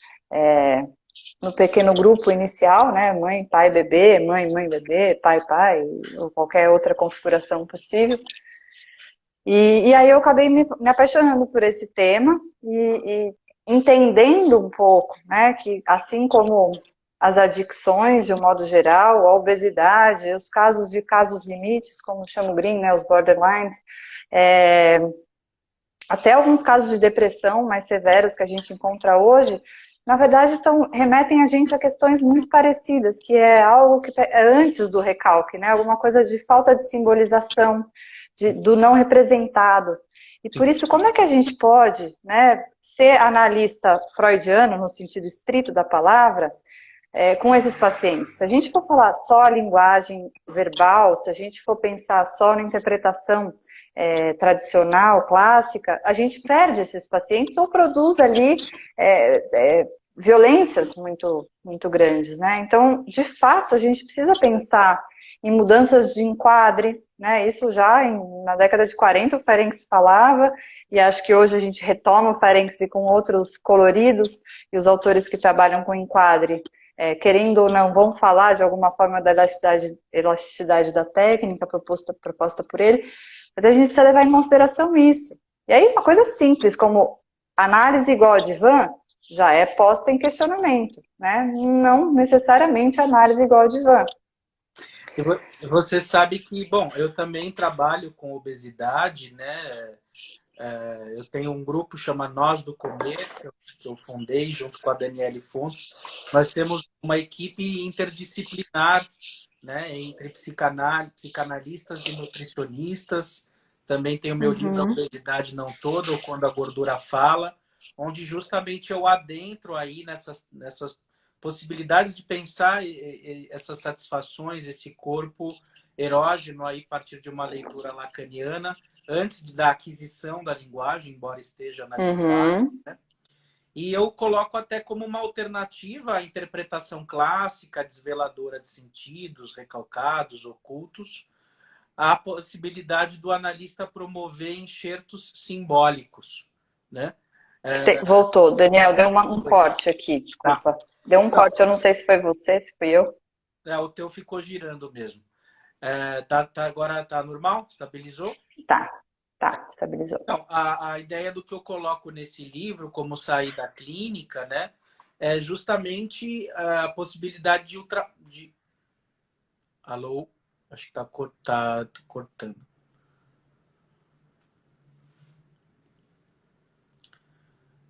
Speaker 2: no pequeno grupo inicial, né, mãe, pai, bebê, mãe, mãe, bebê, pai, pai, ou qualquer outra configuração possível. E aí eu acabei me apaixonando por esse tema e entendendo um pouco, né, que assim como as adicções, de um modo geral, a obesidade, os casos limites, como chama o Green, né, os borderlines, até alguns casos de depressão mais severos que a gente encontra hoje, na verdade, remetem a gente a questões muito parecidas, que é algo que é antes do recalque, né? Alguma coisa de falta de simbolização, do não representado. E por isso, como é que a gente pode, né, ser analista freudiano, no sentido estrito da palavra, com esses pacientes? Se a gente for falar só a linguagem verbal, se a gente for pensar só na interpretação tradicional, clássica, a gente perde esses pacientes ou produz ali violências muito, muito grandes, né? Então, de fato, a gente precisa pensar em mudanças de enquadre, né? Isso já na década de 40 o Ferenczi falava, e acho que hoje a gente retoma o Ferenczi com outros coloridos, e os autores que trabalham com enquadre, querendo ou não, vão falar de alguma forma da elasticidade da técnica proposta por ele, mas a gente precisa levar em consideração isso. E aí uma coisa simples, como análise igual a Divan, já é posta em questionamento, né? Não necessariamente análise igual a Divan.
Speaker 1: E você sabe que, bom, eu também trabalho com obesidade, né? Eu tenho um grupo chama Nós do Comer, que eu fundei junto com a Daniele Fontes. Nós temos uma equipe interdisciplinar, né, entre psicanalistas e nutricionistas. Também tem o meu livro A Obesidade Não Toda, ou Quando a Gordura Fala, onde justamente eu adentro aí nessas possibilidades de pensar essas satisfações, esse corpo erógeno aí a partir de uma leitura lacaniana, antes da aquisição da linguagem, embora esteja na linguagem, né? E eu coloco até como uma alternativa à interpretação clássica, desveladora de sentidos, recalcados, ocultos, a possibilidade do analista promover enxertos simbólicos, né?
Speaker 2: Voltou, Daniel, deu um corte aqui,
Speaker 1: Tá.
Speaker 2: desculpa. Deu um corte, eu não sei se foi você, se fui eu.
Speaker 1: O teu ficou girando mesmo. Agora tá normal? Estabilizou?
Speaker 2: Tá, estabilizou.
Speaker 1: Então, a ideia do que eu coloco nesse livro, como sair da clínica, né, é justamente a possibilidade de... Alô? Acho que tá cortando.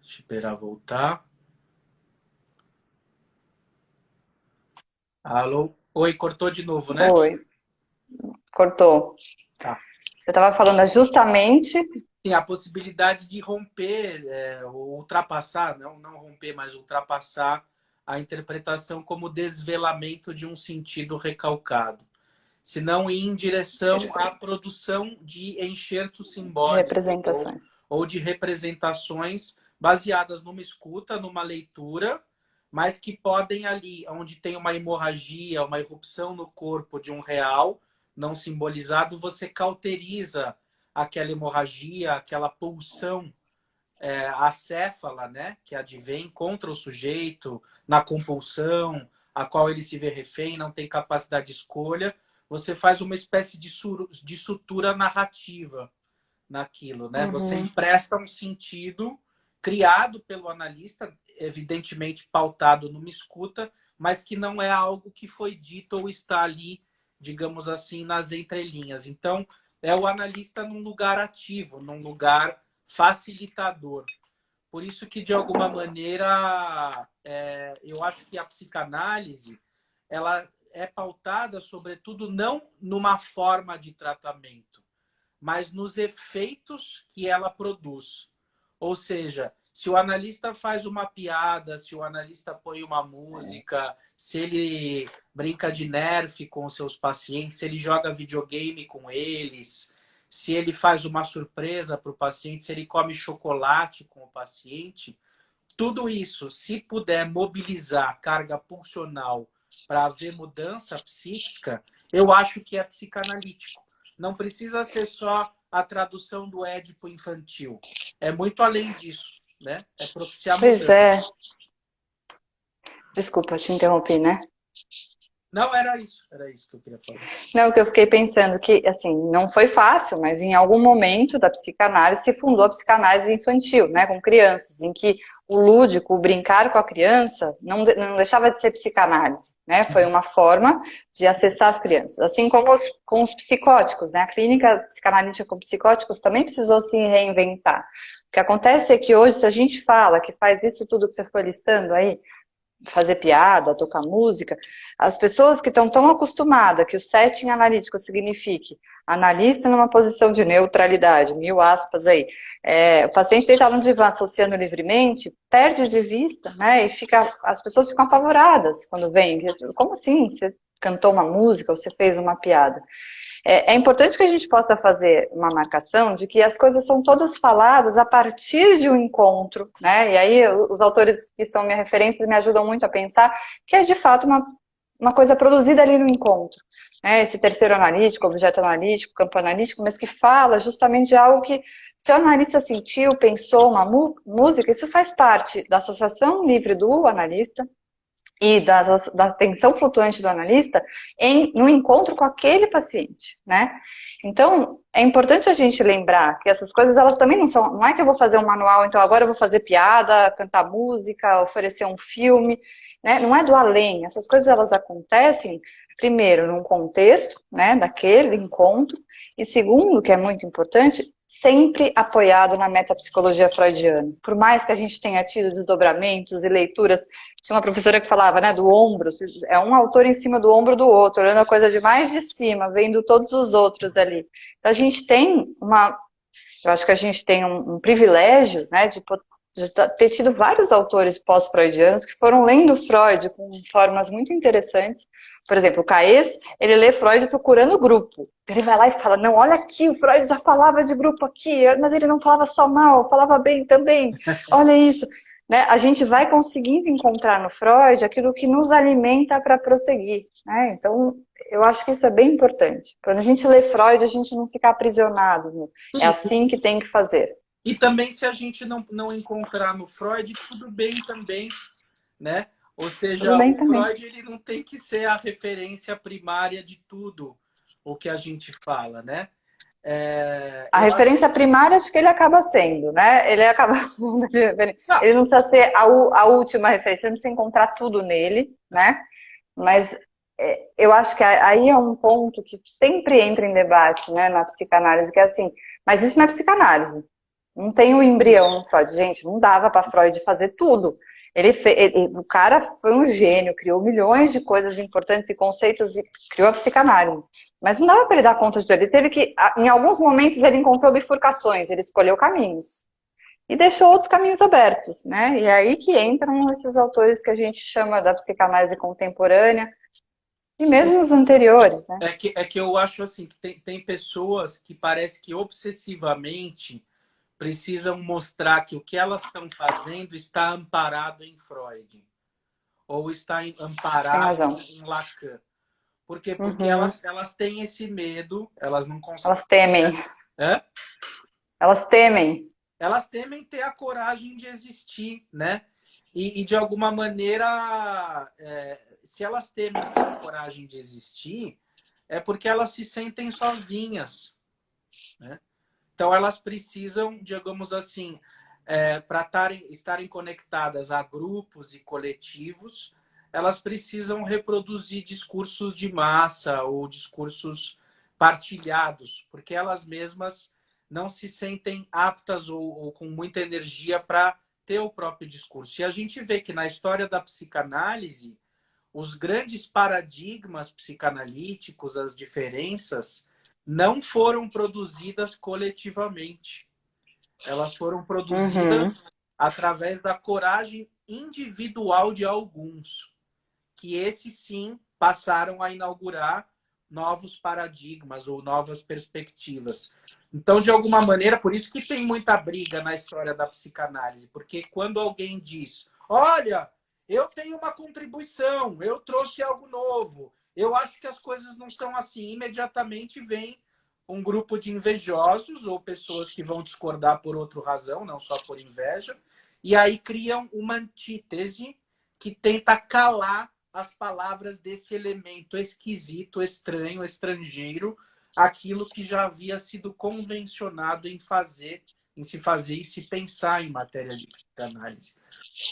Speaker 1: Deixa eu esperar voltar. Alô? Oi, cortou de novo, né?
Speaker 2: Oi, cortou.
Speaker 1: Tá.
Speaker 2: Você estava falando justamente...
Speaker 1: Sim, a possibilidade de romper, ultrapassar, não romper, mas ultrapassar a interpretação como desvelamento de um sentido recalcado. Senão ir em direção à produção de enxertos simbólicos
Speaker 2: Representações.
Speaker 1: ou de representações baseadas numa escuta, numa leitura, mas que podem ali, onde tem uma hemorragia, uma erupção no corpo de um real não simbolizado, você cauteriza aquela hemorragia, aquela pulsão acéfala, né, que advém contra o sujeito na compulsão, a qual ele se vê refém, não tem capacidade de escolha. Você faz uma espécie de sutura narrativa naquilo, né?
Speaker 2: Uhum.
Speaker 1: Você empresta um sentido criado pelo analista, evidentemente pautado numa escuta, mas que não é algo que foi dito ou está ali, digamos assim, nas entrelinhas. Então, é o analista num lugar ativo, num lugar facilitador. Por isso que, de alguma maneira, eu acho que a psicanálise ela é pautada, sobretudo, não numa forma de tratamento, mas nos efeitos que ela produz. Ou seja, se o analista faz uma piada, se o analista põe uma música, se ele brinca de nerf com seus pacientes, se ele joga videogame com eles, se ele faz uma surpresa para o paciente, se ele come chocolate com o paciente, tudo isso, se puder mobilizar carga pulsional para haver mudança psíquica, eu acho que é psicanalítico. Não precisa ser só a tradução do Édipo infantil. É muito além disso, né? É propiciar mudança.
Speaker 2: Pois é. Desculpa, te interrompi, né?
Speaker 1: Não, era isso que eu queria falar.
Speaker 2: Não, que eu fiquei pensando que, assim, não foi fácil, mas em algum momento da psicanálise se fundou a psicanálise infantil, né, com crianças, em que o lúdico, o brincar com a criança, não deixava de ser psicanálise, né, foi uma forma de acessar as crianças. Assim como com os psicóticos, né, a clínica psicanalítica com psicóticos também precisou se reinventar. O que acontece é que hoje, se a gente fala que faz isso tudo que você foi listando aí, fazer piada, tocar música, as pessoas que estão tão acostumadas que o setting analítico signifique analista numa posição de neutralidade, 1000 aspas aí, o paciente deitado no divã associando livremente, perde de vista, né, e as pessoas ficam apavoradas quando vem, como assim, você cantou uma música ou você fez uma piada? É importante que a gente possa fazer uma marcação de que as coisas são todas faladas a partir de um encontro, né? E aí os autores que são minha referência me ajudam muito a pensar que é de fato uma coisa produzida ali no encontro, né? Esse terceiro analítico, objeto analítico, campo analítico, mas que fala justamente de algo que, se o analista sentiu, pensou uma música, isso faz parte da associação livre do analista e da atenção flutuante do analista no encontro com aquele paciente, né? Então, é importante a gente lembrar que essas coisas, elas também não é que eu vou fazer um manual, então agora eu vou fazer piada, cantar música, oferecer um filme, né? Não é do além, essas coisas elas acontecem, primeiro, num contexto, né, daquele encontro, e segundo, que é muito importante, sempre apoiado na metapsicologia freudiana. Por mais que a gente tenha tido desdobramentos e leituras, tinha uma professora que falava, né, do ombro, é um autor em cima do ombro do outro, olhando a coisa de mais de cima, vendo todos os outros ali. Então a gente tem eu acho que a gente tem um privilégio, né, de ter tido vários autores pós-freudianos que foram lendo Freud com formas muito interessantes. Por exemplo, o Caes, ele lê Freud procurando grupo. Ele vai lá e fala, não, olha aqui, o Freud já falava de grupo aqui, mas ele não falava só mal, falava bem também. Olha isso. Né? A gente vai conseguindo encontrar no Freud aquilo que nos alimenta para prosseguir. Né? Então, eu acho que isso é bem importante. Quando a gente lê Freud, a gente não fica aprisionado. É
Speaker 1: Sim.
Speaker 2: assim que tem que fazer.
Speaker 1: E também se a gente não encontrar no Freud, tudo bem também, né? Ou
Speaker 2: Tudo
Speaker 1: seja,
Speaker 2: bem
Speaker 1: o
Speaker 2: também.
Speaker 1: Freud ele não tem que ser a referência primária de tudo o que a gente fala, né?
Speaker 2: A
Speaker 1: Eu acho
Speaker 2: referência primária, acho que ele acaba sendo, né? Ele acaba sendo
Speaker 1: não,
Speaker 2: ele não precisa ser a última referência, não precisa encontrar tudo nele, né? Mas eu acho que aí é um ponto que sempre entra em debate, né, na psicanálise, que é assim, mas isso não é psicanálise. Não tem o embrião
Speaker 1: isso.
Speaker 2: no Freud. Gente, não dava para Freud fazer tudo. O cara foi um gênio, criou milhões de coisas importantes e conceitos e criou a psicanálise. Mas não dava para ele dar conta de tudo. Ele teve que, em alguns momentos, ele encontrou bifurcações, ele escolheu caminhos. E deixou outros caminhos abertos, né? E é aí que entram esses autores que a gente chama da psicanálise contemporânea, e mesmo os anteriores, né?
Speaker 1: É que eu acho assim, que tem pessoas que parece que obsessivamente precisam mostrar que o que elas estão fazendo está amparado em Freud ou está
Speaker 2: Tem
Speaker 1: amparado
Speaker 2: razão.
Speaker 1: em Lacan. Por quê? Porque
Speaker 2: Uhum.
Speaker 1: elas têm esse medo, elas não conseguem.
Speaker 2: Elas temem.
Speaker 1: Hã?
Speaker 2: Elas temem.
Speaker 1: Elas temem ter a coragem de existir, né? E de alguma maneira, se elas temem ter a coragem de existir, é porque elas se sentem sozinhas, né? Então elas precisam, digamos assim, para estarem conectadas a grupos e coletivos, elas precisam reproduzir discursos de massa ou discursos partilhados, porque elas mesmas não se sentem aptas ou com muita energia para ter o próprio discurso. E a gente vê que na história da psicanálise, os grandes paradigmas psicanalíticos, as diferenças, não foram produzidas coletivamente. Elas foram
Speaker 2: Uhum.
Speaker 1: produzidas através da coragem individual de alguns, que esses sim passaram a inaugurar novos paradigmas ou novas perspectivas. Então, de alguma maneira, por isso que tem muita briga na história da psicanálise, porque quando alguém diz, olha, eu tenho uma contribuição, eu trouxe algo novo, eu acho que as coisas não são assim, imediatamente vem um grupo de invejosos ou pessoas que vão discordar por outra razão, não só por inveja, e aí criam uma antítese que tenta calar as palavras desse elemento esquisito, estranho, estrangeiro, aquilo que já havia sido convencionado em se fazer e se pensar em matéria de psicanálise.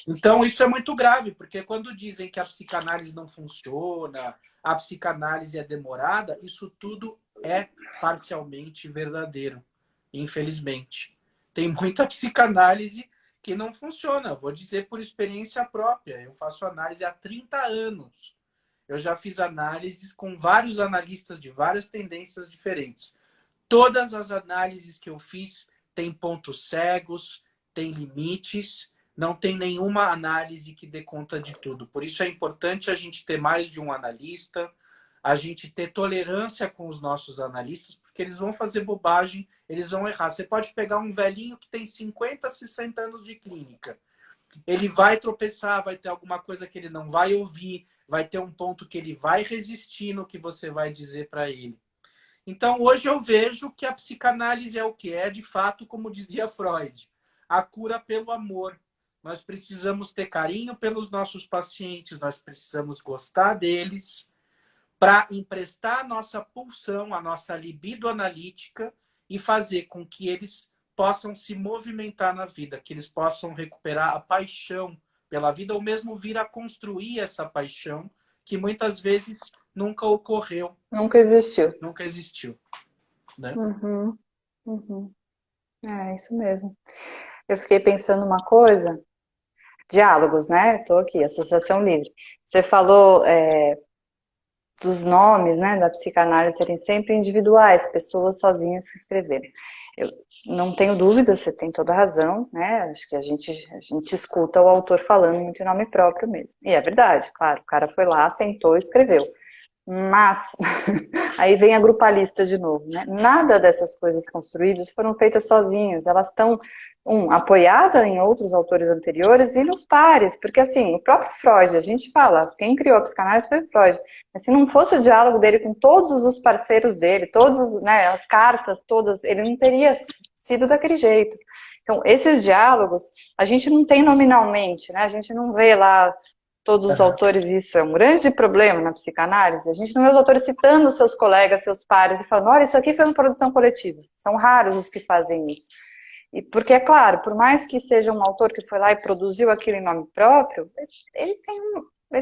Speaker 1: Então, isso é muito grave, porque quando dizem que a psicanálise não funciona, a psicanálise é demorada, isso tudo é parcialmente verdadeiro, infelizmente. Tem muita psicanálise que não funciona. Vou dizer por experiência própria. Eu faço análise há 30 anos. Eu já fiz análises com vários analistas de várias tendências diferentes. Todas as análises que eu fiz têm pontos cegos, têm limites, não tem nenhuma análise que dê conta de tudo. Por isso é importante a gente ter mais de um analista, a gente ter tolerância com os nossos analistas, porque eles vão fazer bobagem, eles vão errar. Você pode pegar um velhinho que tem 50, 60 anos de clínica. Ele vai tropeçar, vai ter alguma coisa que ele não vai ouvir, vai ter um ponto que ele vai resistir no que você vai dizer para ele. Então, hoje eu vejo que a psicanálise é o que é, de fato, como dizia Freud, a cura pelo amor. Nós precisamos ter carinho pelos nossos pacientes, nós precisamos gostar deles, para emprestar a nossa pulsão, a nossa libido analítica e fazer com que eles possam se movimentar na vida, que eles possam recuperar a paixão pela vida ou mesmo vir a construir essa paixão que muitas vezes nunca ocorreu,
Speaker 2: Nunca existiu.
Speaker 1: nunca existiu, né?
Speaker 2: Uhum. Uhum. É isso mesmo. Eu fiquei pensando uma coisa, diálogos, né? Estou aqui, Associação Livre. Você falou dos nomes, né, da psicanálise serem sempre individuais, pessoas sozinhas que escreveram. Eu não tenho dúvida, você tem toda a razão, né? Acho que a gente escuta o autor falando muito em nome próprio mesmo. E é verdade, claro, o cara foi lá, sentou e escreveu. Mas, aí vem a grupalista de novo, né? Nada dessas coisas construídas foram feitas sozinhas, elas estão, apoiadas em outros autores anteriores e nos pares, porque assim, o próprio Freud, a gente fala, quem criou a psicanálise foi Freud, mas se não fosse o diálogo dele com todos os parceiros dele, todos, né, as cartas todas, ele não teria sido daquele jeito. Então, esses diálogos, a gente não tem nominalmente, né? A gente não vê lá todos os
Speaker 1: Aham.
Speaker 2: autores, isso é um grande problema na psicanálise. A gente não vê os autores citando seus colegas, seus pares, e falando, olha, isso aqui foi uma produção coletiva. São raros os que fazem isso. E porque, é claro, por mais que seja um autor que foi lá e produziu aquilo em nome próprio, ele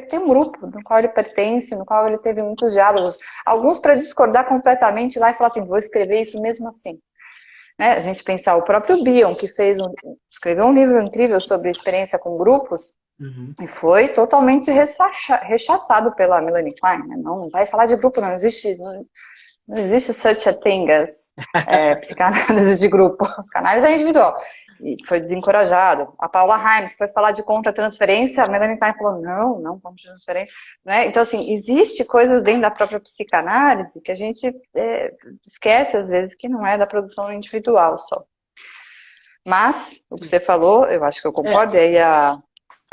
Speaker 2: tem um grupo no qual ele pertence, no qual ele teve muitos diálogos. Alguns para discordar completamente lá e falar assim, vou escrever isso mesmo assim. Né? A gente pensar o próprio Bion, que escreveu um livro incrível sobre experiência com grupos,
Speaker 1: Uhum.
Speaker 2: e foi totalmente rechaçado pela Melanie Klein. Né? Não vai falar de grupo, não existe such a thing as psicanálise de grupo. Psicanálise é individual. E foi desencorajado. A Paula Haim, que foi falar de contra-transferência, a Melanie Klein falou, não, contra-transferência. Né? Então, assim, existe coisas dentro da própria psicanálise que a gente esquece, às vezes, que não é da produção individual só. Mas, o que você falou, eu acho que eu
Speaker 1: É,
Speaker 2: concordo, e aí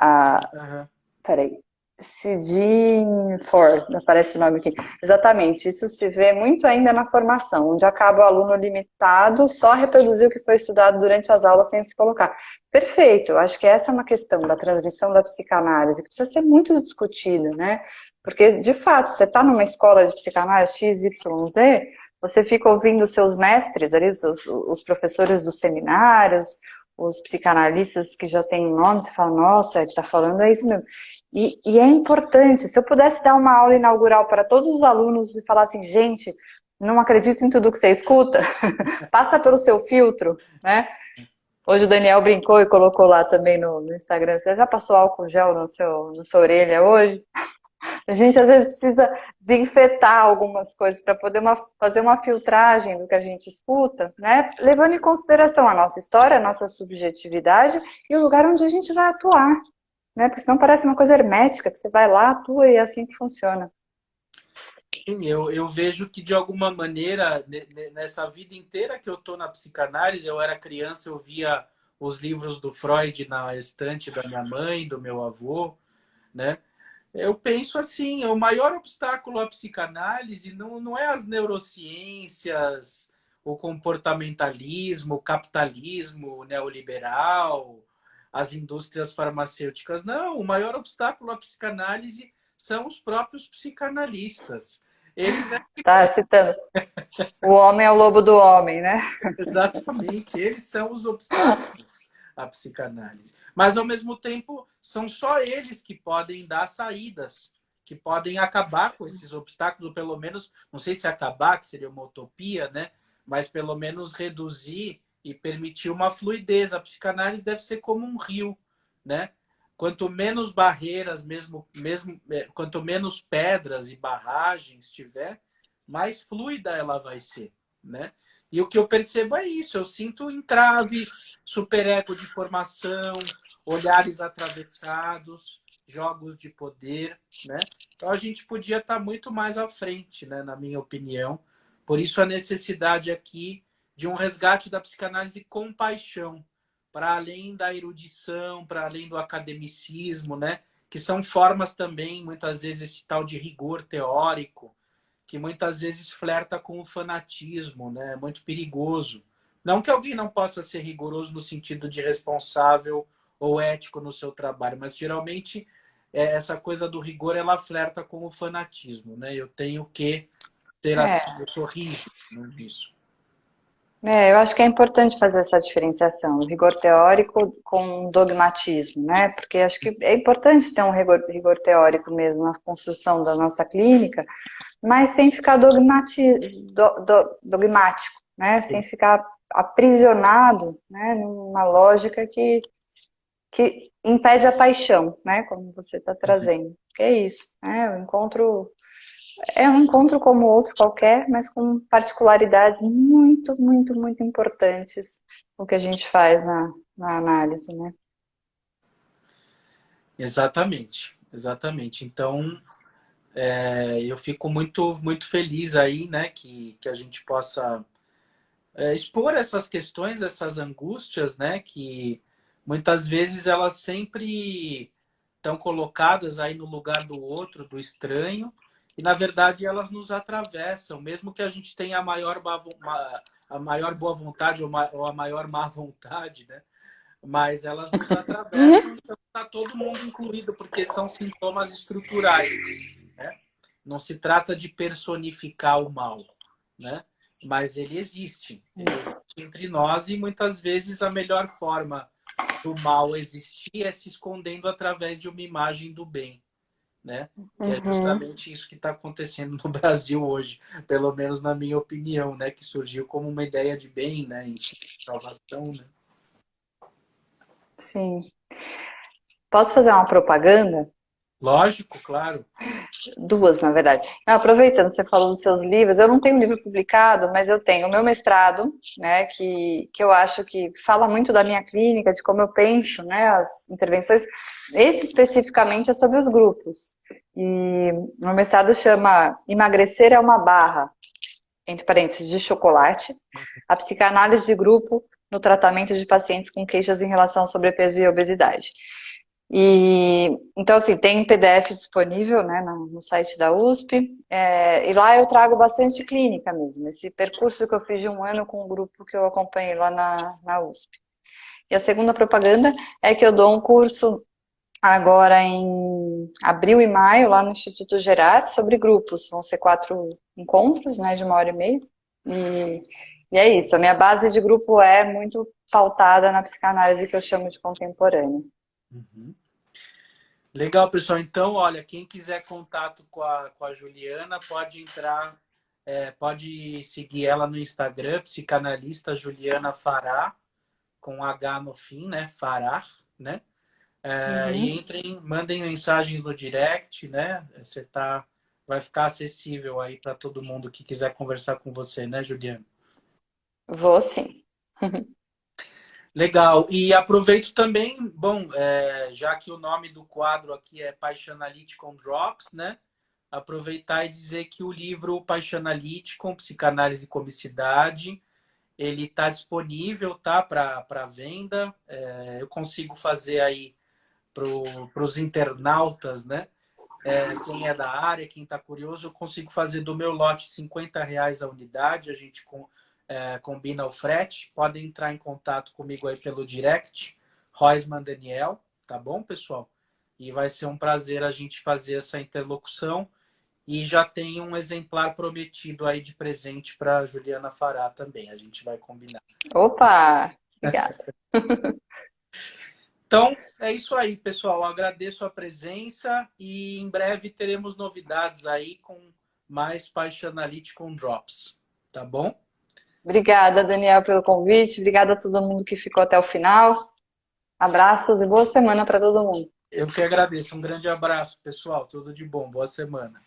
Speaker 1: aham.
Speaker 2: peraí, Cidin For, aparece o nome aqui. Exatamente, isso se vê muito ainda na formação, onde acaba o aluno limitado só a reproduzir o que foi estudado durante as aulas sem se colocar. Perfeito, eu acho que essa é uma questão da transmissão da psicanálise que precisa ser muito discutida, né? Porque, de fato, você está numa escola de psicanálise X, Y, Z, você fica ouvindo os seus mestres ali, os professores dos seminários, os psicanalistas que já têm nome, você fala, nossa, ele está falando é isso mesmo. E é importante, se eu pudesse dar uma aula inaugural para todos os alunos e falar assim, gente, não acredito em tudo que você escuta, passa pelo seu filtro, né? Hoje o Daniel brincou e colocou lá também no Instagram, você já passou álcool gel na sua orelha hoje? A gente às vezes precisa desinfetar algumas coisas para poder fazer uma filtragem do que a gente escuta, né? Levando em consideração a nossa história, a nossa subjetividade e o lugar onde a gente vai atuar, né? Porque senão parece uma coisa hermética, que você vai lá, atua e é assim que funciona.
Speaker 1: Sim, eu vejo que de alguma maneira, nessa vida inteira que eu tô na psicanálise, eu era criança, eu via os livros do Freud na estante da minha mãe, do meu avô, né? Eu penso assim, o maior obstáculo à psicanálise não é as neurociências, o comportamentalismo, o capitalismo neoliberal, as indústrias farmacêuticas. Não, o maior obstáculo à psicanálise são os próprios psicanalistas. Eles é que
Speaker 2: Está citando, o homem é o lobo do homem, né?
Speaker 1: exatamente, eles são os obstáculos à psicanálise. Mas, ao mesmo tempo, são só eles que podem dar saídas, que podem acabar com esses obstáculos, ou pelo menos, não sei se acabar, que seria uma utopia, né? Mas pelo menos reduzir e permitir uma fluidez. A psicanálise deve ser como um rio, né? Quanto menos barreiras, quanto menos pedras e barragens tiver, mais fluida ela vai ser, né? E o que eu percebo é isso, eu sinto entraves, superego de formação, olhares atravessados, jogos de poder, né? Então a gente podia estar muito mais à frente, né, na minha opinião. Por isso a necessidade aqui de um resgate da psicanálise com paixão, para além da erudição, para além do academicismo, né? Que são formas também, muitas vezes, esse tal de rigor teórico, que muitas vezes flerta com o fanatismo, né? É muito perigoso. Não que alguém não possa ser rigoroso no sentido de responsável ou ético no seu trabalho, mas geralmente essa coisa do rigor ela flerta com o fanatismo, né? Eu tenho que ser assim,
Speaker 2: É,
Speaker 1: eu sou rígido, né, nisso.
Speaker 2: eu acho que é importante fazer essa diferenciação, o rigor teórico com dogmatismo, né? Porque acho que é importante ter um rigor teórico mesmo na construção da nossa clínica, mas sem ficar dogmático, né? Sem ficar aprisionado, né? Numa lógica que impede a paixão, né? Como você está trazendo. Que é isso, né? É um encontro como outro qualquer, mas com particularidades muito, muito, muito importantes o que a gente faz na análise, né?
Speaker 1: Exatamente, exatamente. Então, Eu fico muito, muito feliz aí, né, que a gente possa expor essas questões, essas angústias, né, que muitas vezes elas sempre estão colocadas aí no lugar do outro, do estranho, e na verdade elas nos atravessam, mesmo que a gente tenha a maior boa vontade ou a maior má vontade, né? Mas elas nos atravessam, então está todo mundo incluído, porque são sintomas estruturais, né? Não se trata de personificar o mal, né? Mas ele existe entre nós e muitas vezes a melhor forma do mal existir é se escondendo através de uma imagem do bem, né? Que é
Speaker 2: Uhum.
Speaker 1: justamente isso que está acontecendo no Brasil hoje, pelo menos na minha opinião, né? Que surgiu como uma ideia de bem, né? Enfim, salvação, né?
Speaker 2: Sim. Posso fazer uma propaganda?
Speaker 1: Lógico, claro.
Speaker 2: Duas, na verdade. Não, aproveitando, você falou dos seus livros, eu não tenho um livro publicado, mas eu tenho o meu mestrado, né, que eu acho que fala muito da minha clínica, de como eu penso, né, as intervenções. Esse especificamente é sobre os grupos. E o meu mestrado chama Emagrecer é uma barra, entre parênteses, de chocolate, a psicanálise de grupo no tratamento de pacientes com queixas em relação ao sobrepeso e obesidade. E então, assim, tem PDF disponível, né, no site da USP, e lá eu trago bastante clínica mesmo, esse percurso que eu fiz de um ano com um grupo que eu acompanhei lá na USP. E a segunda propaganda é que eu dou um curso agora em abril e maio, lá no Instituto Gerard, sobre grupos. Vão ser 4 encontros, né, de 1h30. E, e é isso, a minha base de grupo é muito pautada na psicanálise que eu chamo de contemporânea.
Speaker 1: Uhum. Legal, pessoal. Então, olha, quem quiser contato com a Juliana, pode entrar, pode seguir ela no Instagram, psicanalista Juliana Fará, com H no fim, né? Fará, né? E
Speaker 2: Uhum.
Speaker 1: entrem, mandem mensagens no direct, né? Vai ficar acessível aí para todo mundo que quiser conversar com você, né, Juliana?
Speaker 2: Vou sim.
Speaker 1: Legal. E aproveito também, bom, já que o nome do quadro aqui é Paixanalytic on Drops, né? Aproveitar e dizer que o livro Paixanalytic, Psicanálise e Comicidade, ele está disponível, tá, para venda. Eu consigo fazer aí para os internautas, né? Quem é da área, quem está curioso, eu consigo fazer do meu lote R$ 50 a unidade, a gente combina o frete. Podem entrar em contato comigo aí pelo direct, Roisman Daniel, tá bom, pessoal? E vai ser um prazer a gente fazer essa interlocução. E já tem um exemplar prometido aí de presente para Juliana Fará também. A gente vai combinar.
Speaker 2: Opa! Obrigada.
Speaker 1: Então, é isso aí, pessoal. Agradeço a presença e em breve teremos novidades aí com mais Paixanalytic on Drops. Tá bom?
Speaker 2: Obrigada, Daniel, pelo convite. Obrigada a todo mundo que ficou até o final. Abraços e boa semana para todo mundo.
Speaker 1: Eu que agradeço. Um grande abraço, pessoal. Tudo de bom. Boa semana.